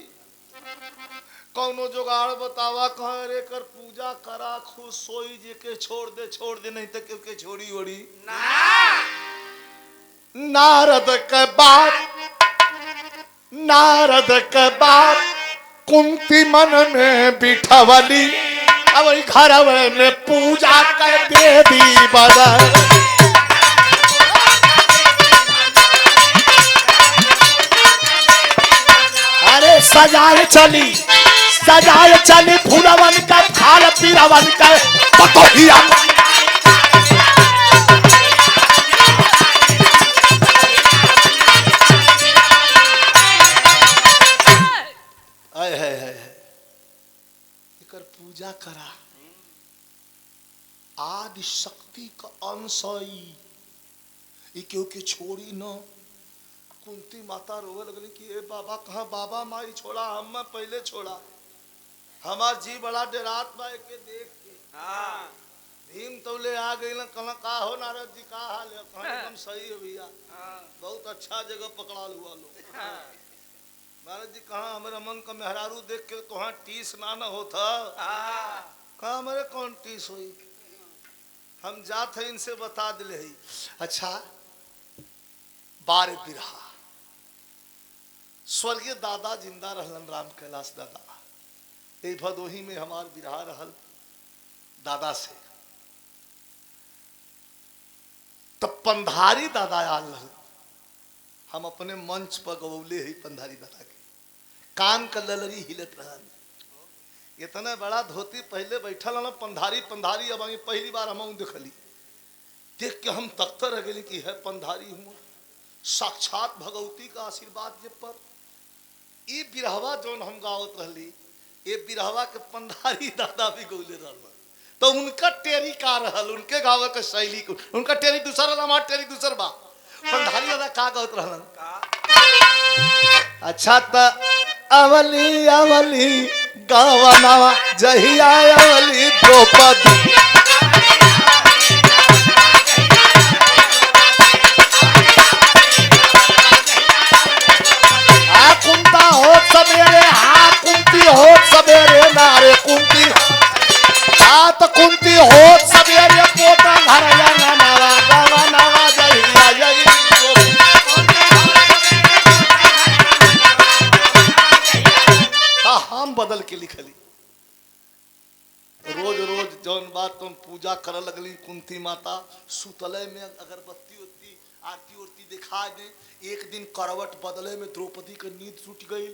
कौनो जुगाड़ बतावा कहा रे कर पूजा करा खुद सोई जी के छोड़ दे नहीं तो क्योंकि छोड़ी ओड़ी नारद के बात कुंती मन में बिठवली अब घर में पूजा कर दे दी बदल। सजाए चली फूलवन का थाल पीरावन का पतोहिया एकर पूजा करा आदि शक्ति का अंश क्योंकि छोड़ी न कुंती माता रोवे लगली कि ए बाबा कहा बाबा माई छोड़ा हम पहले छोड़ा हमार जी बड़ा डरात बा के देख के भीम तौले आ गई ना कहा का हो नारद जी का हाल है कहा एकदम सही है भैया बहुत अच्छा जगह पकड़ा हुआ लोग। नारद जी कहा हमारे मन का मेहरारू देख के तुहां टीस ना होता कहा हमारे कौन टीस हुई हम जात है इनसे बता दिले है। अच्छा बार बिरहा स्वर्गीय दादा जिंदा रहलन राम कैलाश दादा, ए भदोही में हमार बिरहा रहल दादा से। तब पंधारी दादा आल रहल, हम अपने मंच पर गवौले है पंधारी दादा के, कान का ललरी हिलत रहल। इतना बड़ा धोती पहले बैठल न पंधारी पंधारी, अब पहली बार हम देखली, देख के हम तख्तर रह गए कि है पंधारी हुआ, साक्षात भगवती का आशीर्वाद जे पर। ये बिरहवा जौन हम गावत रहली, ये बिरहवा के पंधारी दादा भी गौले रहल, तो उनका टेरी का रहल, उनके गावे के शैली को, उनका टेरी दूसरा रहल, हमार टेरी दूसर बा। पंधारी दादा का गावत रहलन, अच्छा त अवली अवली गावनावा जहिया अवली द्रौपदी, कुंता हो सवेरे, हाँ कुंती हो सवेरे, नारे कुंती हाथ कुंती हो सवेरे, पोता घर नवा गावा नवा जहिया जही। हम बदल के लिखली, रोज रोज जौन बात तुम पूजा कर लगली कुंती माता, सुतले में अगरबत्ती उत्ती आरती उरती दिखा दे। एक दिन करवट बदले में द्रौपदी के नींद छूट गई,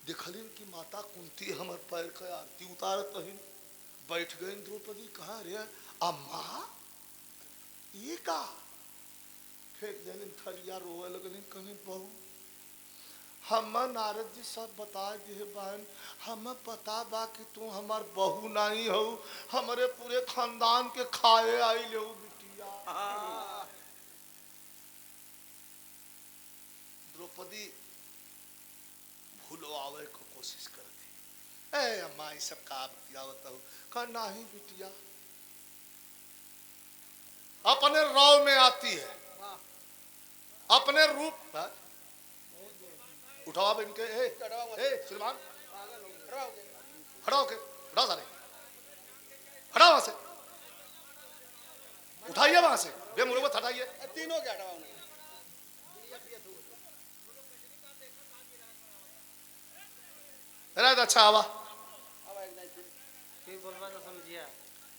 देखलिन कि माता कुंती हमर पैर के आरती उतारत रही, बैठ गई द्रौपदी, कहा रे अम्मा ये का, फेंक देलिन थरिया, रोए लगलिन, कहलिन बहू हम नारद जी सब बता दिए बहन, हम पता बा कि तू हमार बहू नहीं हो, हमारे पूरे खानदान के खाए आई ले बिटिया। द्रौपदी भूलो आवे को कोशिश करती, ए अम्मा ये सब का बतियावत हो, कहा नहीं बिटिया, अपने राव में आती है, अपने रूप उठाओ इनके, श्रीमान हटाओ के, हटाओ सारे, हटाओ वहां से, उठाइए वहां से, बेमुरवत हटाइए, तीनों के हटाओ। अच्छा आवा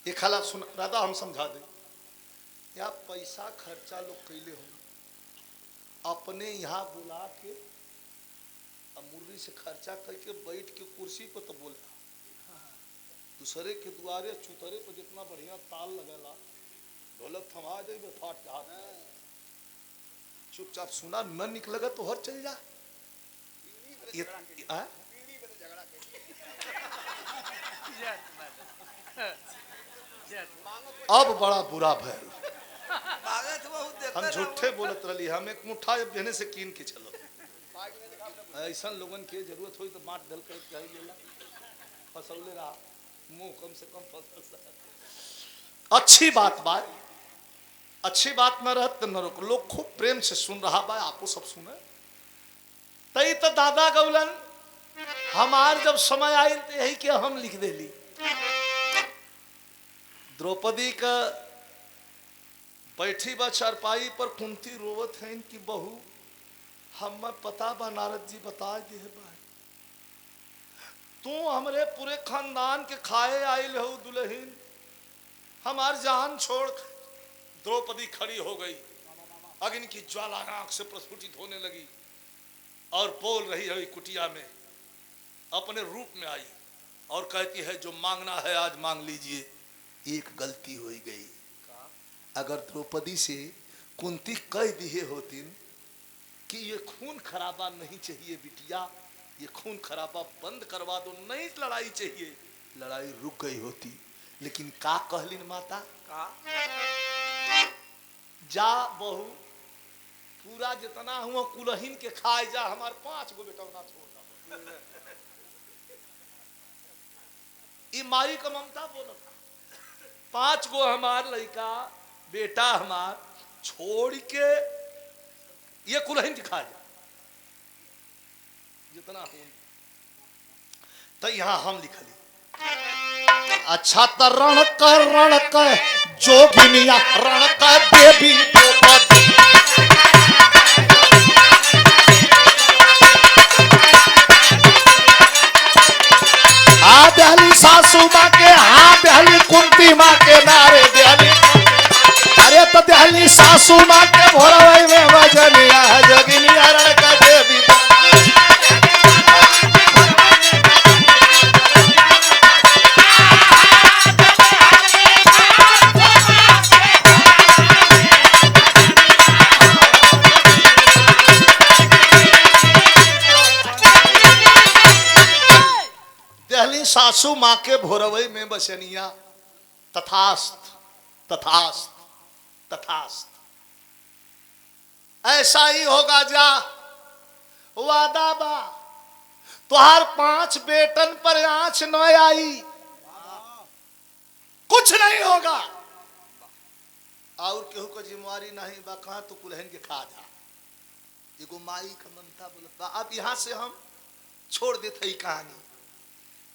ये खाला सुन राधा, हम समझा दे, या पैसा खर्चा लोग कैले हो, अपने यहाँ बुला के मुर्री से खर्चा करके बैठ के कुर्सी पर तो बोला, दूसरे के दुआरे चुतरे पर जितना बढ़िया ताल लगेला, ढोलक थमा जाए फाट हाथ, चुपचाप सुना न निकलेगा तो हर चल जा। अब बड़ा बुरा भैल, हम झूठे बोलत रही, हम एक मुठा देने से कीन के चलो, ऐसा लोगन के जरूरत हुई तो माट ढल कर कह लेला, फसौले रहा मुंह कम से कम फसल। अच्छी बात न रहत न रोक, लोग खूब प्रेम से सुन रहा बा, आपको सब सुने। तई तो दादा गौलन हमार जब समय आई तो यही के हम लिख देली, द्रौपदी का बैठी बा चारपाई पर, कुंती रोवत है इनकी बहू, हम पता बा नारद जी बता दे बा, तू हमरे पूरे खानदान के खाए आइल हो दुल्हन, हमार जान छोड़। द्रौपदी खड़ी हो गई, अग्नि की ज्वाला आंख से प्रस्फुटित होने लगी और बोल रही है कुटिया में, अपने रूप में आई और कहती है जो मांगना है आज मांग लीजिए। एक गलती हो गई, अगर द्रौपदी से कुंती कह दिए होती कि ये खून खराबा नहीं चाहिए बिटिया, ये खून खराबा बंद करवा दो, नहीं लड़ाई चाहिए, लड़ाई रुक गई होती। लेकिन का कहलिन माता, का जा बहू पूरा जितना हुआ कुलहीन के खाए जा, हमारे 5 गो बेटा ना छोड़ना। ये माई का ममता बोला, 5 गो हमार लड़का बेटा हमार छोड़ के ये कुलहीन के खा जा जितना हो। तो यहां हम लिखली अच्छा तो रण कर जोगिनिया रण कर देवी द्रौपदी हाँ दहली सासू माँ के हाँ दहली कुंती माँ के नारे दहली अरे तो दहली सासू माँ के भोरवई में भजनिया जोगिनिया रण कर देवी सासू माँ के भोरवई में बसनिया तथास्त तथास्त तथास्त ऐसा ही होगा जा वादा बा तुहार 5 बेटन पर आंच न आई कुछ नहीं होगा और केहू को जिम्मेवारी नहीं बा कहा तो कुलहन के खा जा एगो माई का ममता बोलता। अब यहां से हम छोड़ देते ही कहानी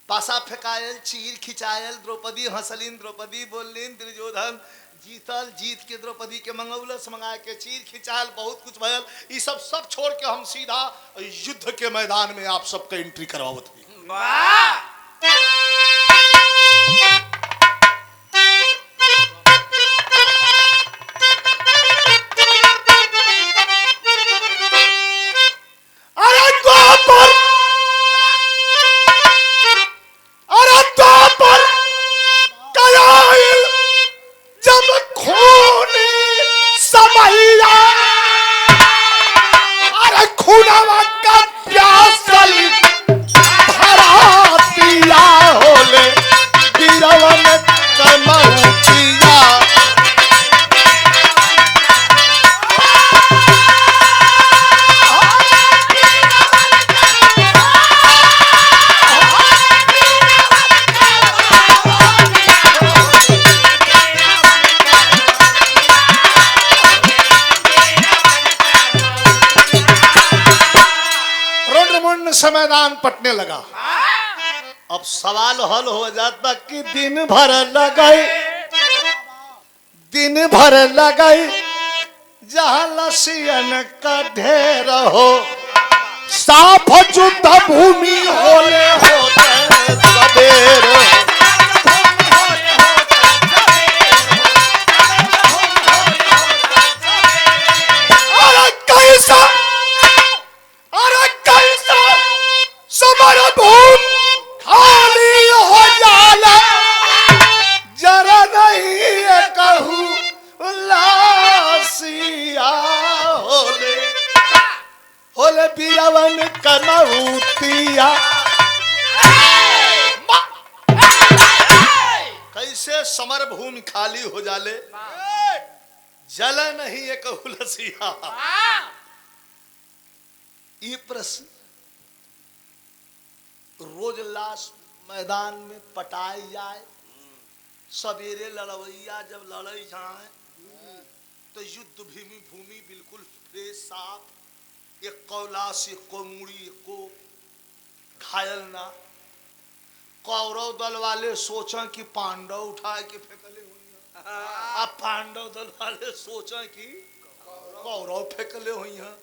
पासा फेंकायल चीर खिंचायल द्रौपदी हंसलीन द्रौपदी बोलिन दुर्योधन जीतल जीत के द्रौपदी के मंगौलस मंगा के चीर खिंचायल बहुत कुछ भयल ये सब छोड़ के हम सीधा युद्ध के मैदान में आप सबका एंट्री करवावत हुई। मैदान पटने लगा। अब सवाल हल हो जाता कि दिन भर लगाई जहां लसियन का ढेर हो साफ युद्ध भूमि होले होते सबेर कैसे समर भूमि खाली हो जाले जल नहीं एक हुलसिया। ये प्रश्न रोज लाश मैदान में पटाई जाए सवेरे लड़वैया जब लड़ई जाए तो युद्ध भूमि बिल्कुल फ्रेश साफ एक कौला से कोमुड़ी को घायल ना कौरव दल वाले सोचा कि पांडव उठा के फेंकले हुई अब पांडव दल वाले सोचा कि कौरव फेंकले हुई हैं।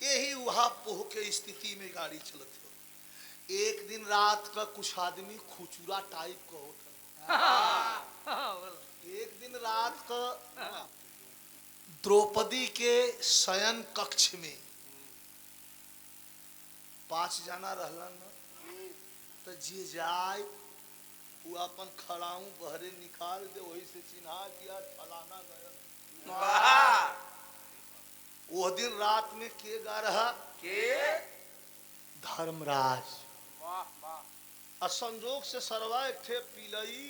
यही वहां पोह के स्थिति में गाड़ी चलत है। एक दिन रात का कुछ आदमी खुचुरा टाइप का होता एक दिन रात का द्रौपदी के शयन कक्ष में 5 जना रहलन तो जे जाए वो अपन खड़ाऊ बहरे निकाल दे वही से चिन्हा दिया फलाना गया। वो दिन रात में के गा रहा के धर्मराज असंजोग से सरवा एक थे पिलई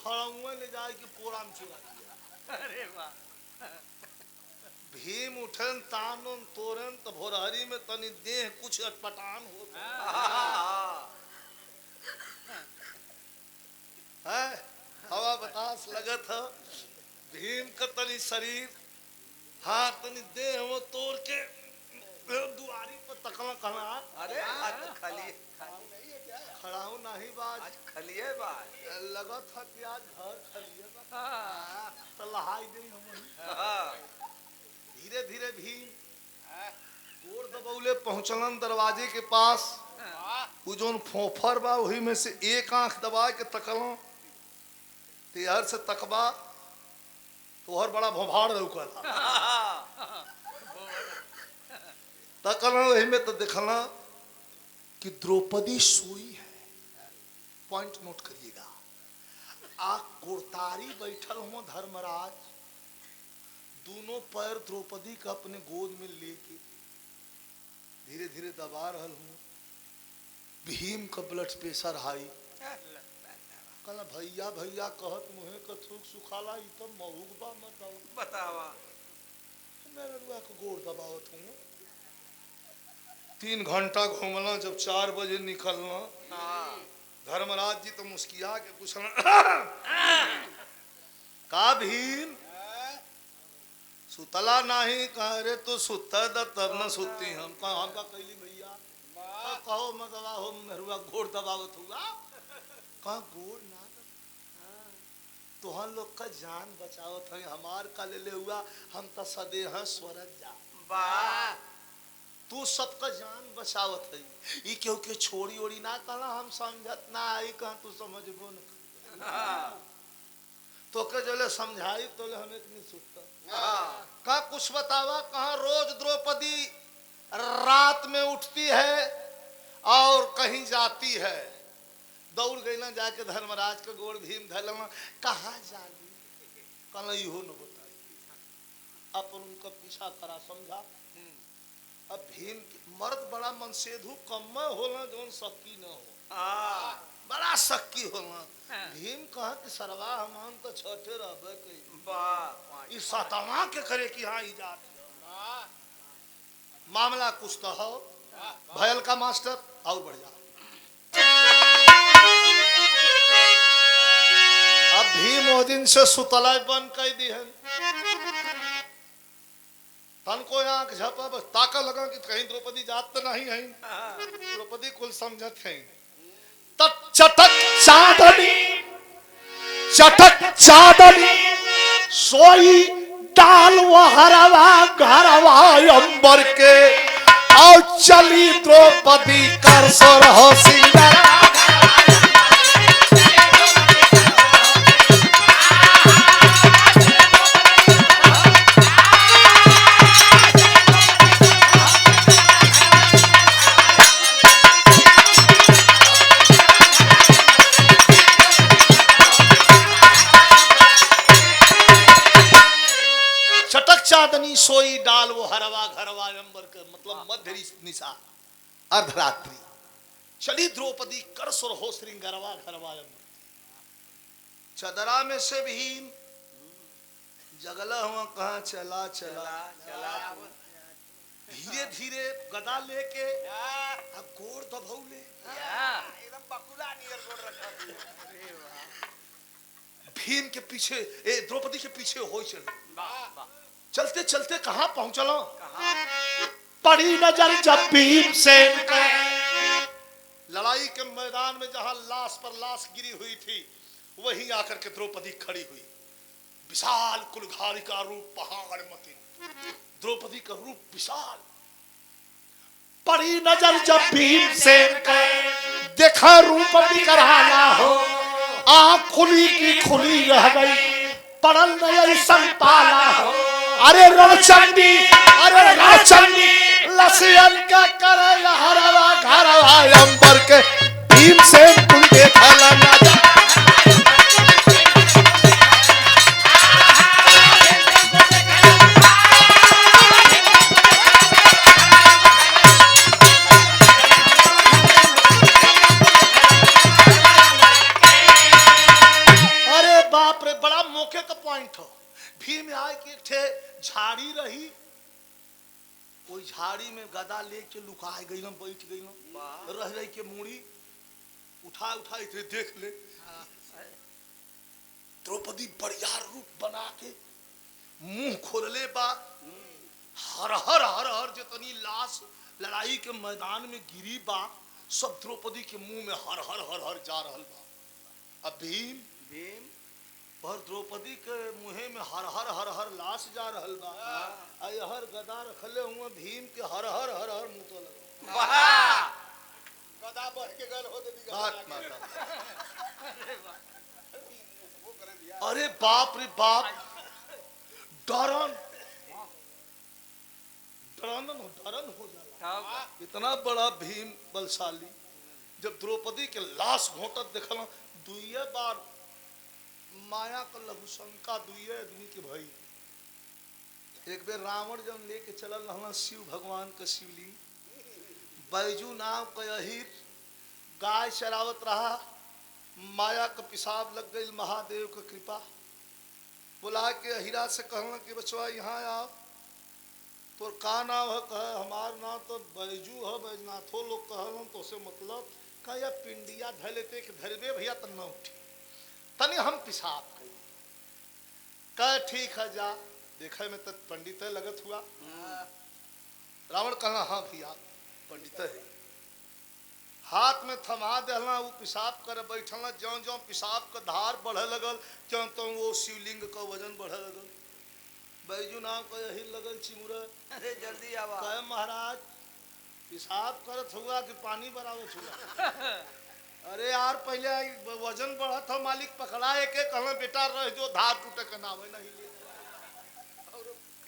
खड़ाऊ ले जाए कि पोरा में चुरा दिया। अरे वाह भीम उठन तानन तोरन तो भोरहरी में तनी देह कुछ अटपटान हो है हवा बतास लगत है भीम का तनी शरीर हाँ तनी देह वो तोड़ के दुआरी पर तकला कहना अरे खाली खड़ा हूँ नहीं बाज आज खलिए बाज लगा था कि आज घर खलिए तो लहाई दे हम धीरे धीरे भी गोड़ दबौले पहुंचलन दरवाजे के पास वो जोन फोफर बा वही में से एक आंख दबा के तकलो तेहर से तकबा तोहर बड़ा भोभाड़ रुकल तकल वही में तो देखला कि द्रौपदी सोई है। पॉइंट नोट करिएगा आ गोरतारी बैठल हुआ धर्मराज दोनों पैर द्रौपदी का अपने गोद में लेके धीरे धीरे दबा रहल हूँ। भीम का ब्लड प्रेशर हाई कहला भैया भैया कहत मुहे का थूक सुखाला ई तो महुक बा मत बतावा मेरे रुआ को गोड़ दबावत हूँ। 3 घंटा घूमला जब 4 बजे निकलना धर्मराज जी तो मुस्किया के पूछना का भीम सुतला नहीं कहा रे तो सुता तब न सुती हम कहा कैली भैया कहो मगवा हो मेरुआ गोड़ दबावत हुआ कहा गोड़ ना तुहन लोग का जान बचावत है हमार का ले हुआ हम तो सदेह स्वर्ग जा तू सबका जान बचावत है ई क्यों के छोड़ी ओड़ी ना कहला हम समझत ना आई कहा तू समझबो न तो के जले समझाई तो ले हमें नहीं सुनता का कुछ बतावा कहा रोज द्रौपदी रात में उठती है और कहीं जाती है दौड़ गई ना जाके धर्मराज के गोड़ भीम धलना कहाँ जागी कहला इहो न बताई अपन उनका पीछा करा समझा। अब भीम मर्द बड़ा मनसेधु कम होला जोन शक्की न हो बड़ा शक्की होला भीम कहा कि सरवा हम तो छोटे रहबे कई ई सतवा के करे कि हां इजात मामला कुछ तो हो भयल का मास्टर और बढ़ जा। अब भीम ओ दिन से सुतलाई बंद कर दी है तन को आंख झपा बस ताका लगा कि कहीं द्रौपदी जात तो नहीं है द्रौपदी कुल समझत है चटक चादनी सोई डाल वो हरवा घरवा अंबर के और चली द्रौपदी कर सोर हो सिंगार चांदनी सोई डाल वो हरवा घरवा अंबर के मतलब मध्य निशा अर्धरात्रि चली द्रौपदी कर सुर हो श्रृंगरवा घरवा अंबर चदरा में से भीम जगला हुआ कहाँ चला चला धीरे धीरे गदा लेके गोड़ दबौले एकदम बकुला नियर गोड़ रखा भीम के पीछे द्रौपदी के पीछे हो चले चलते चलते कहां पहुंचलो पड़ी नजर जब भीमसेन का लड़ाई के मैदान में जहां लाश पर लाश गिरी हुई थी वहीं आकर के द्रौपदी खड़ी हुई। विशाल कुलघारी का रूप पहाड़ मतिन द्रौपदी का रूप विशाल पड़ी नजर जब भीमसेन का देखा रूप बिकराला हो आंख खुली की खुली रह गई पड़ल नहीं संताला हो अरे रणचंडी लसियन का करे हरवा घरवा अंबर के भीमसेन कुल देखला ना अरे बाप रे बड़ा मौके का पॉइंट हो भीम आए कि झाड़ी रही कोई झाड़ी में गदा लेके लुका गई बैठ गई रह रही के मुड़ी उठा इधर देख ले द्रौपदी बड़ियार रूप बना के मुंह खोलले बा हर हर जितनी लाश लड़ाई के मैदान में गिरी बा सब द्रौपदी के मुंह में हर हर हर हर जा रहल बा। अब भीम भीम पर द्रौपदी के मुहे में हर हर हर हर लाश जा रहल बा। आई हर गदा रखले हुआ भीम के हर हर हर हर मुंह तो लगा। वाह गदा बढ़ के गल हो दे बात माता। अरे बाप रे बाप, डरन डरन हो जाला। तब इतना बड़ा भीम बलशाली, जब द्रौपदी के लाश घोंटत देखल दुइये बार माया का लघु शंका दुइये आदमी के भई। एक बेर रावण जब लेके चलल रहला शिव भगवान का शिवलिंग, बैजू नाम का अहिर गाय चरावत रहा, माया का पिसाब लग गई, महादेव का कृपा बुला के अहिरा से कहना कि बचवा यहाँ आओ, तो का नाम है? कहे हमार नाम तो बैजू है, बैजनाथो लोग कहलन तो से मतलब का या पिंडिया धर लेते कि धरबे भैया तन न उठी तनी हम पिसाब कही। कह ठीक है जा, देखे में तो पंडित लगत हुआ। रावण कहना हाँ भैया पंडित है। हाथ में थमा देना, वो पिसाब कर बैठल, ज्यों ज्यों पिसाब का धार बढ़े लगल त्यों त्यों वो शिवलिंग का वजन बढ़े लगल। बैजू नाम का यही लगल चिमुरे। अरे जल्दी आवा। कहे महाराज पिसाब करत हुआ कि पानी बरावत हुआ? अरे यार पहले वजन बढ़ा था, मालिक पकड़ा एक एक कहना बेटा रह जो धार टूटे का नाम है नहीं।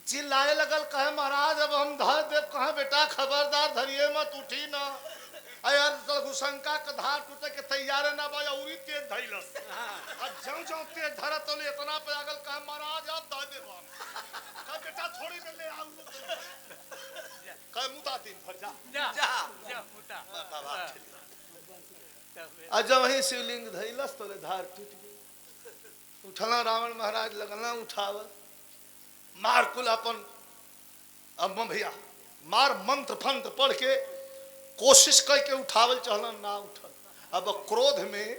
चिल्लाए लगल, कहे महाराज अब हम धर दे। कहे बेटा खबरदार धरिए मत, उठी ना। अयर शंका का धार टूटे के तैयार ना बा, उरी तेज धइलस। अब जौं जौं तेज धरत तो इतना पे आगल, कहे महाराज अब धर दे बा। कहे बेटा थोड़ी देर ले आऊ। कहे मुदा दिन भर जा जा मुता। माता बात चली। आ जब वही शिवलिंग धइलस तो धार टूट गई। उठला रावण महाराज लगना उठाव, मार कुल अपन अब भैया मार मंत्र फंत्र पढ़ के कोशिश करके उठावल चहला, ना उठल। अब क्रोध में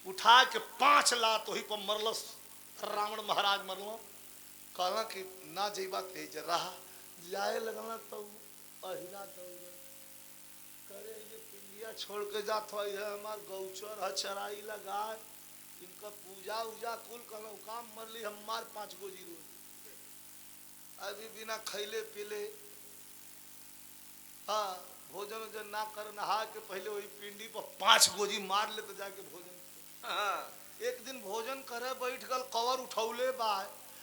उठा के 5 लात वही पर मरलस। रावण महाराज मरलो, कहला कि ना जेबा तेज रहा जाए लगना तो अहिरा दौड़ करे ये पिंडिया छोड़ के जात है हमार गौचर है चराई लगा इनका पूजा उजा कुल कहना काम मरली हमार 5 गोजी रोज। अभी बिना खैले पीले हाँ भोजन वोजन ना कर, नहा के पहले वही पिंडी पर 5 गोजी मार ले तो जाके भोजन। एक दिन भोजन करे बैठ गल, कवर उठौले बा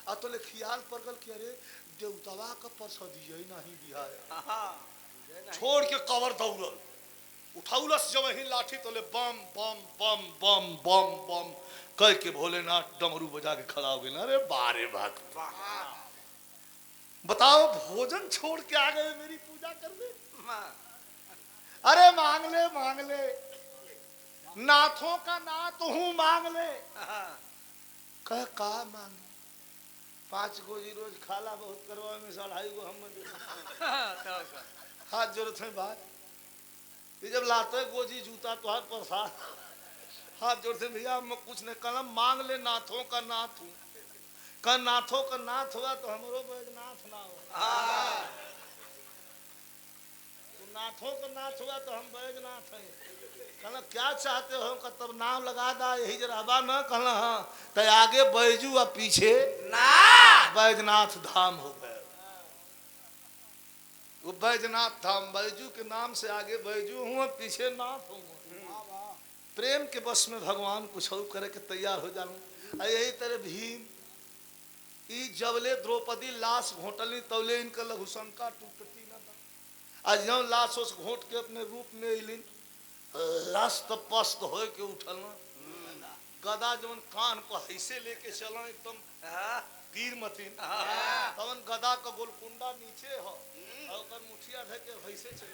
आ तो ले ख्याल पड़ गल कि अरे देवतवा का प्रसादिया नहीं दिया है। छोड़ के कवर दौड़ल, उठौलस जब वही लाठी तो ले बम बम बम बम बम बम कह के भोलेनाथ डमरू बजा के खड़ा हो गए। अरे बारे भक्त बताओ भोजन छोड़ के आ गए मेरी पूजा कर दे। अरे मांग ले नाथों का नाथ हूँ मांग ले। कह का मांगे? 5 गोजी रोज खाला बहुत करवा में 2.5 गो हम हाथ जोड़त है भाई। ये जब लाते गोजी जूता तो हाथ प्रसाद हाथ जोड़ते भैया मैं कुछ नहीं कलम मांग ले, नाथों का नाथ हूँ। कह नाथों का नाथ हुआ तो हमरो बैजनाथ ना हो। तो नाथों का नाथ हुआ तो हम बैजनाथ हैं। कहना क्या चाहते हो? का तब नाम लगा दा यही जरा ना। कहना हाँ तो आगे बैजू और पीछे बैजनाथ धाम हो गए। वो बैजनाथ धाम बैजू के नाम से आगे बैजू हुआ पीछे नाथ हुआ। प्रेम के बस में भगवान कुछ और करे के तैयार हो जाऊं। यही तरह भीम ई जबले द्रौपदी लाश घोटली तवले इनका लघु शंका टूटती न था। आज जब लाश उस घोट के अपने रूप में अलिन लस्त पस्त हो के उठल गदा जवन कान को ऐसे लेके चला एकदम तीर मतीन तवन गदा का गोलकुंडा नीचे हो और मुठिया धके वैसे चले।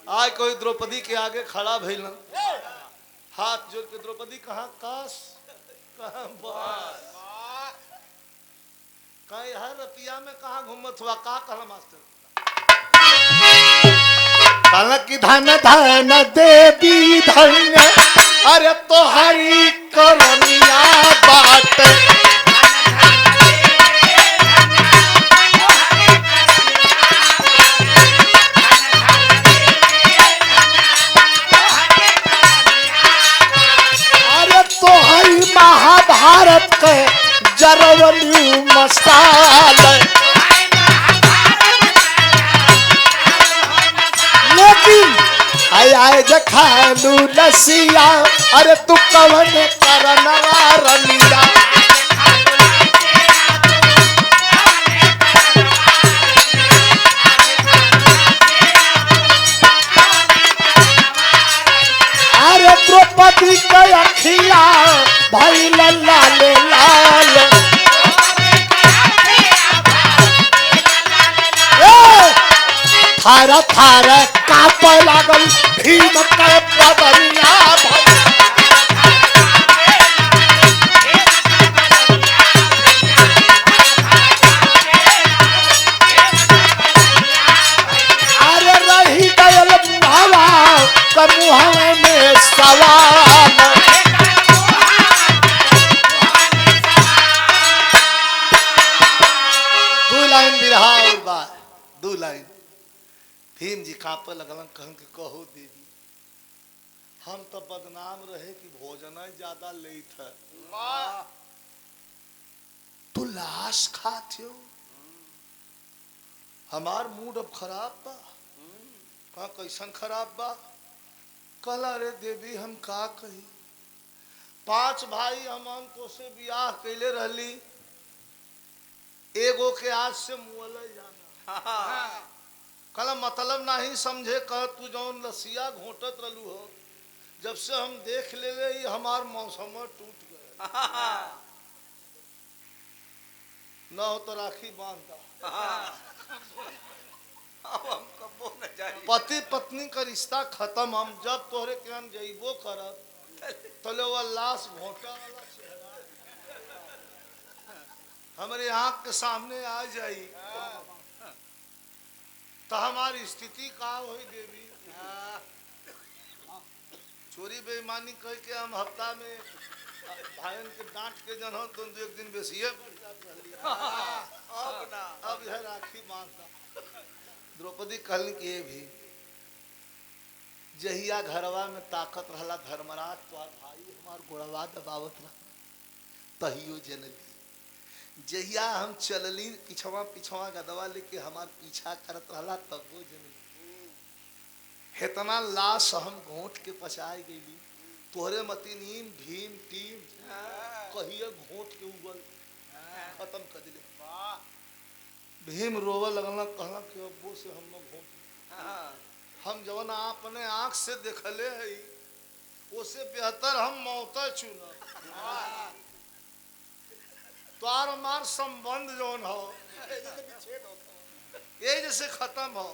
आज कोई द्रौपदी के आगे खड़ा भइल हाथ जोड़ के द्रौपदी कहाँ काश कहाँ बस कहीं हर रतिया में कहाँ घूमत हुआ का कहला मास्टर कलक धन धन देवी धन्य अरे तो हरी करनिया बात आज खालू लसिया अरे तू कवन करनवा रलिया अरे द्रौपदी के अखिया भाई लाल लाल थार थार काप लागल भीम के बदनिया अरे रही गयल भावा समूह में सवाल दू लाइन बिरहा और बात दू लाइन भीम जी कांपे लगलन कहन के कहो देवी हम तो बदनाम रहे कि भोजन ज्यादा लेत है तू लाश खाते हो हमार मूड अब खराब बा कहा कैसन खराब बा कहला रे देवी हम का कही 5 भाई हम तो से बियाह कैले रहली एगो के आज से मुअल जाना कल मतलब नहीं समझे कह तू जौन लसिया घोटत रहलू हो जब से हम देख ले रही हमार मौसम टूट गए न हो तो राखी बांधता पति पत्नी का रिश्ता खत्म हम जब तोहरे के हम जइबो करब तो वो लाश घोटा वाला चेहरा हमारे आंख के सामने आ जाई तो हमारी स्थिति का हुई देवी चोरी बेईमानी कह के हम हफ्ता में भाईन के डांट के जन हो तो एक दिन बेसिए अब यह राखी बांधता द्रौपदी कहल के भी जहिया घरवा में ताकत रहला धर्मराज तो भाई हमार गोड़वा दबावत रहा तहियो जनली जहिया हम चलली पिछवा पिछवा गदवा लेके हमार पीछा करत रहला तब वो जनली हेतना लाश हम घोट के पचाए गईली तोहरे मती नीम भीम टीम कहिए घोट के उगल खत्म कर दिले भीम रोवे लगला कहला कि अब्बो से हम घोट हम जवन अपने आंख से देखले है उससे बेहतर हम मौत चुना तोर हमार संबंध जौन हो ये जैसे खत्म हो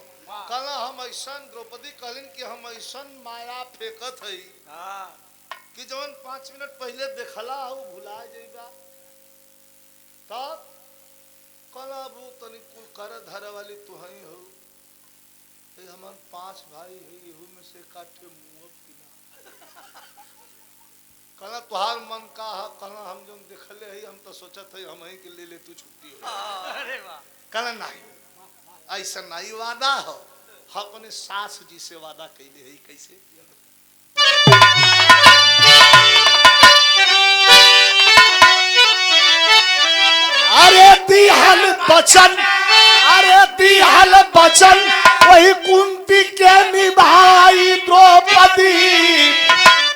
कल हम ऐसा द्रौपदी कहलिन कि हम ऐसा माया फेंकत है कि जौन 5 मिनट पहले देखला हो भुला जाइबा तब कल अब तनी कुल कर धरे वाली तू ही हो हमार 5 भाई है यहू में से काठे मुँह पिला कहना तुहार मन का कहना हम जो देखले है हम तो सोचत है हम ही के ले तू छुट्टी हो अरे वाह कहना नहीं ऐसा नहीं वादा हो अपने सास जी से वादा कैले है कैसे अरे दिहल बचन अरे दिहल बचन वही कुंती के निभाई द्रौपदी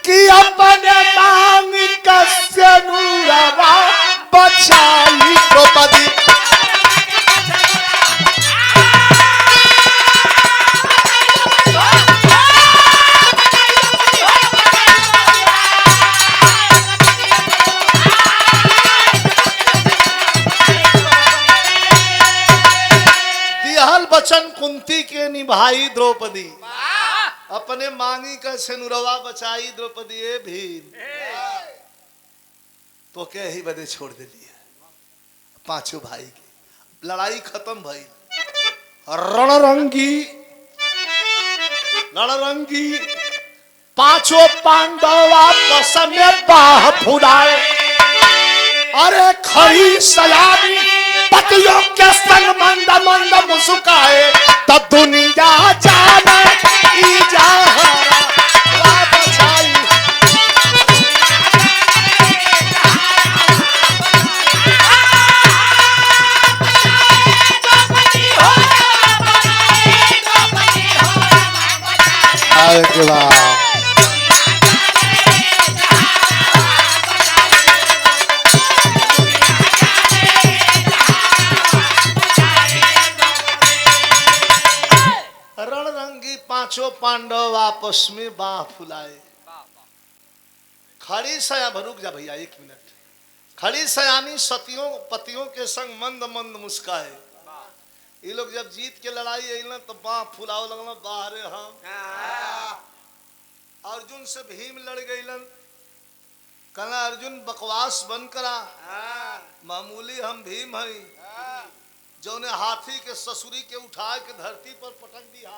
कि अपने मांग कस्य नूरवा बचाई द्रौपदी दिहल बचन कुंती के निभाई द्रौपदी अपने मांगी का सेनुरवा बचाई द्रौपदी भीम तो क्या ही बदे छोड़ दे दिया 5 भाई की लड़ाई खत्म भई रणरंगी 5 पांडव आपस में बाह फुलाए अरे खड़ी सलामी पतियों के संग मंद मंद मुस्काए तब दुनिया जाने गावे के बाद रणरंगी पांचों पांडव आपस में बाह फुलाए। खड़ी सया भरुक जा भैया 1 मिनट। खड़ी सयानी सतियों पतियों के संग मंद मंद मुस्काए। ये लोग जब जीत के लड़ाई अइलन तो बाह फुलाओ लगल बाहरे हम। अर्जुन से भीम लड़ गइलन, कहला अर्जुन बकवास बंद करा, मामूली हम भीम हई जौने हाथी के ससुरी के उठा के धरती पर पटक दिया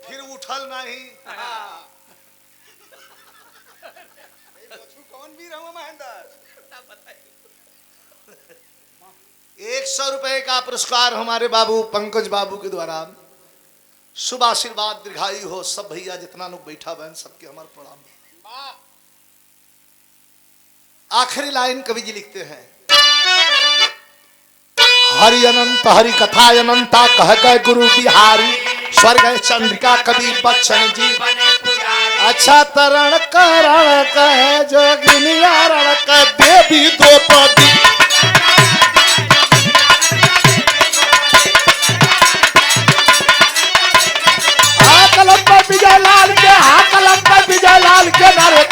फिर उठल नहीं। कौन भी रहो महेंद्र 100 रुपए का पुरस्कार हमारे बाबू पंकज बाबू के द्वारा। शुभ आशीर्वाद दीर्घायु हो। सब भैया जितना लोग बैठा बहन सबके हमारे प्रणाम। आखिरी लाइन कवि जी लिखते हैं, हरि अनंत हरि कथा अनंता कह गए गुरु बिहारी स्वर्ग चंद्रिका कवि बच्चन जी। अच्छा तरण करण कह जोगिनिया रण कह देवी द्रौपदी। कलम पर विजय लाल के, हाँ कलम पर विजय लाल के नारे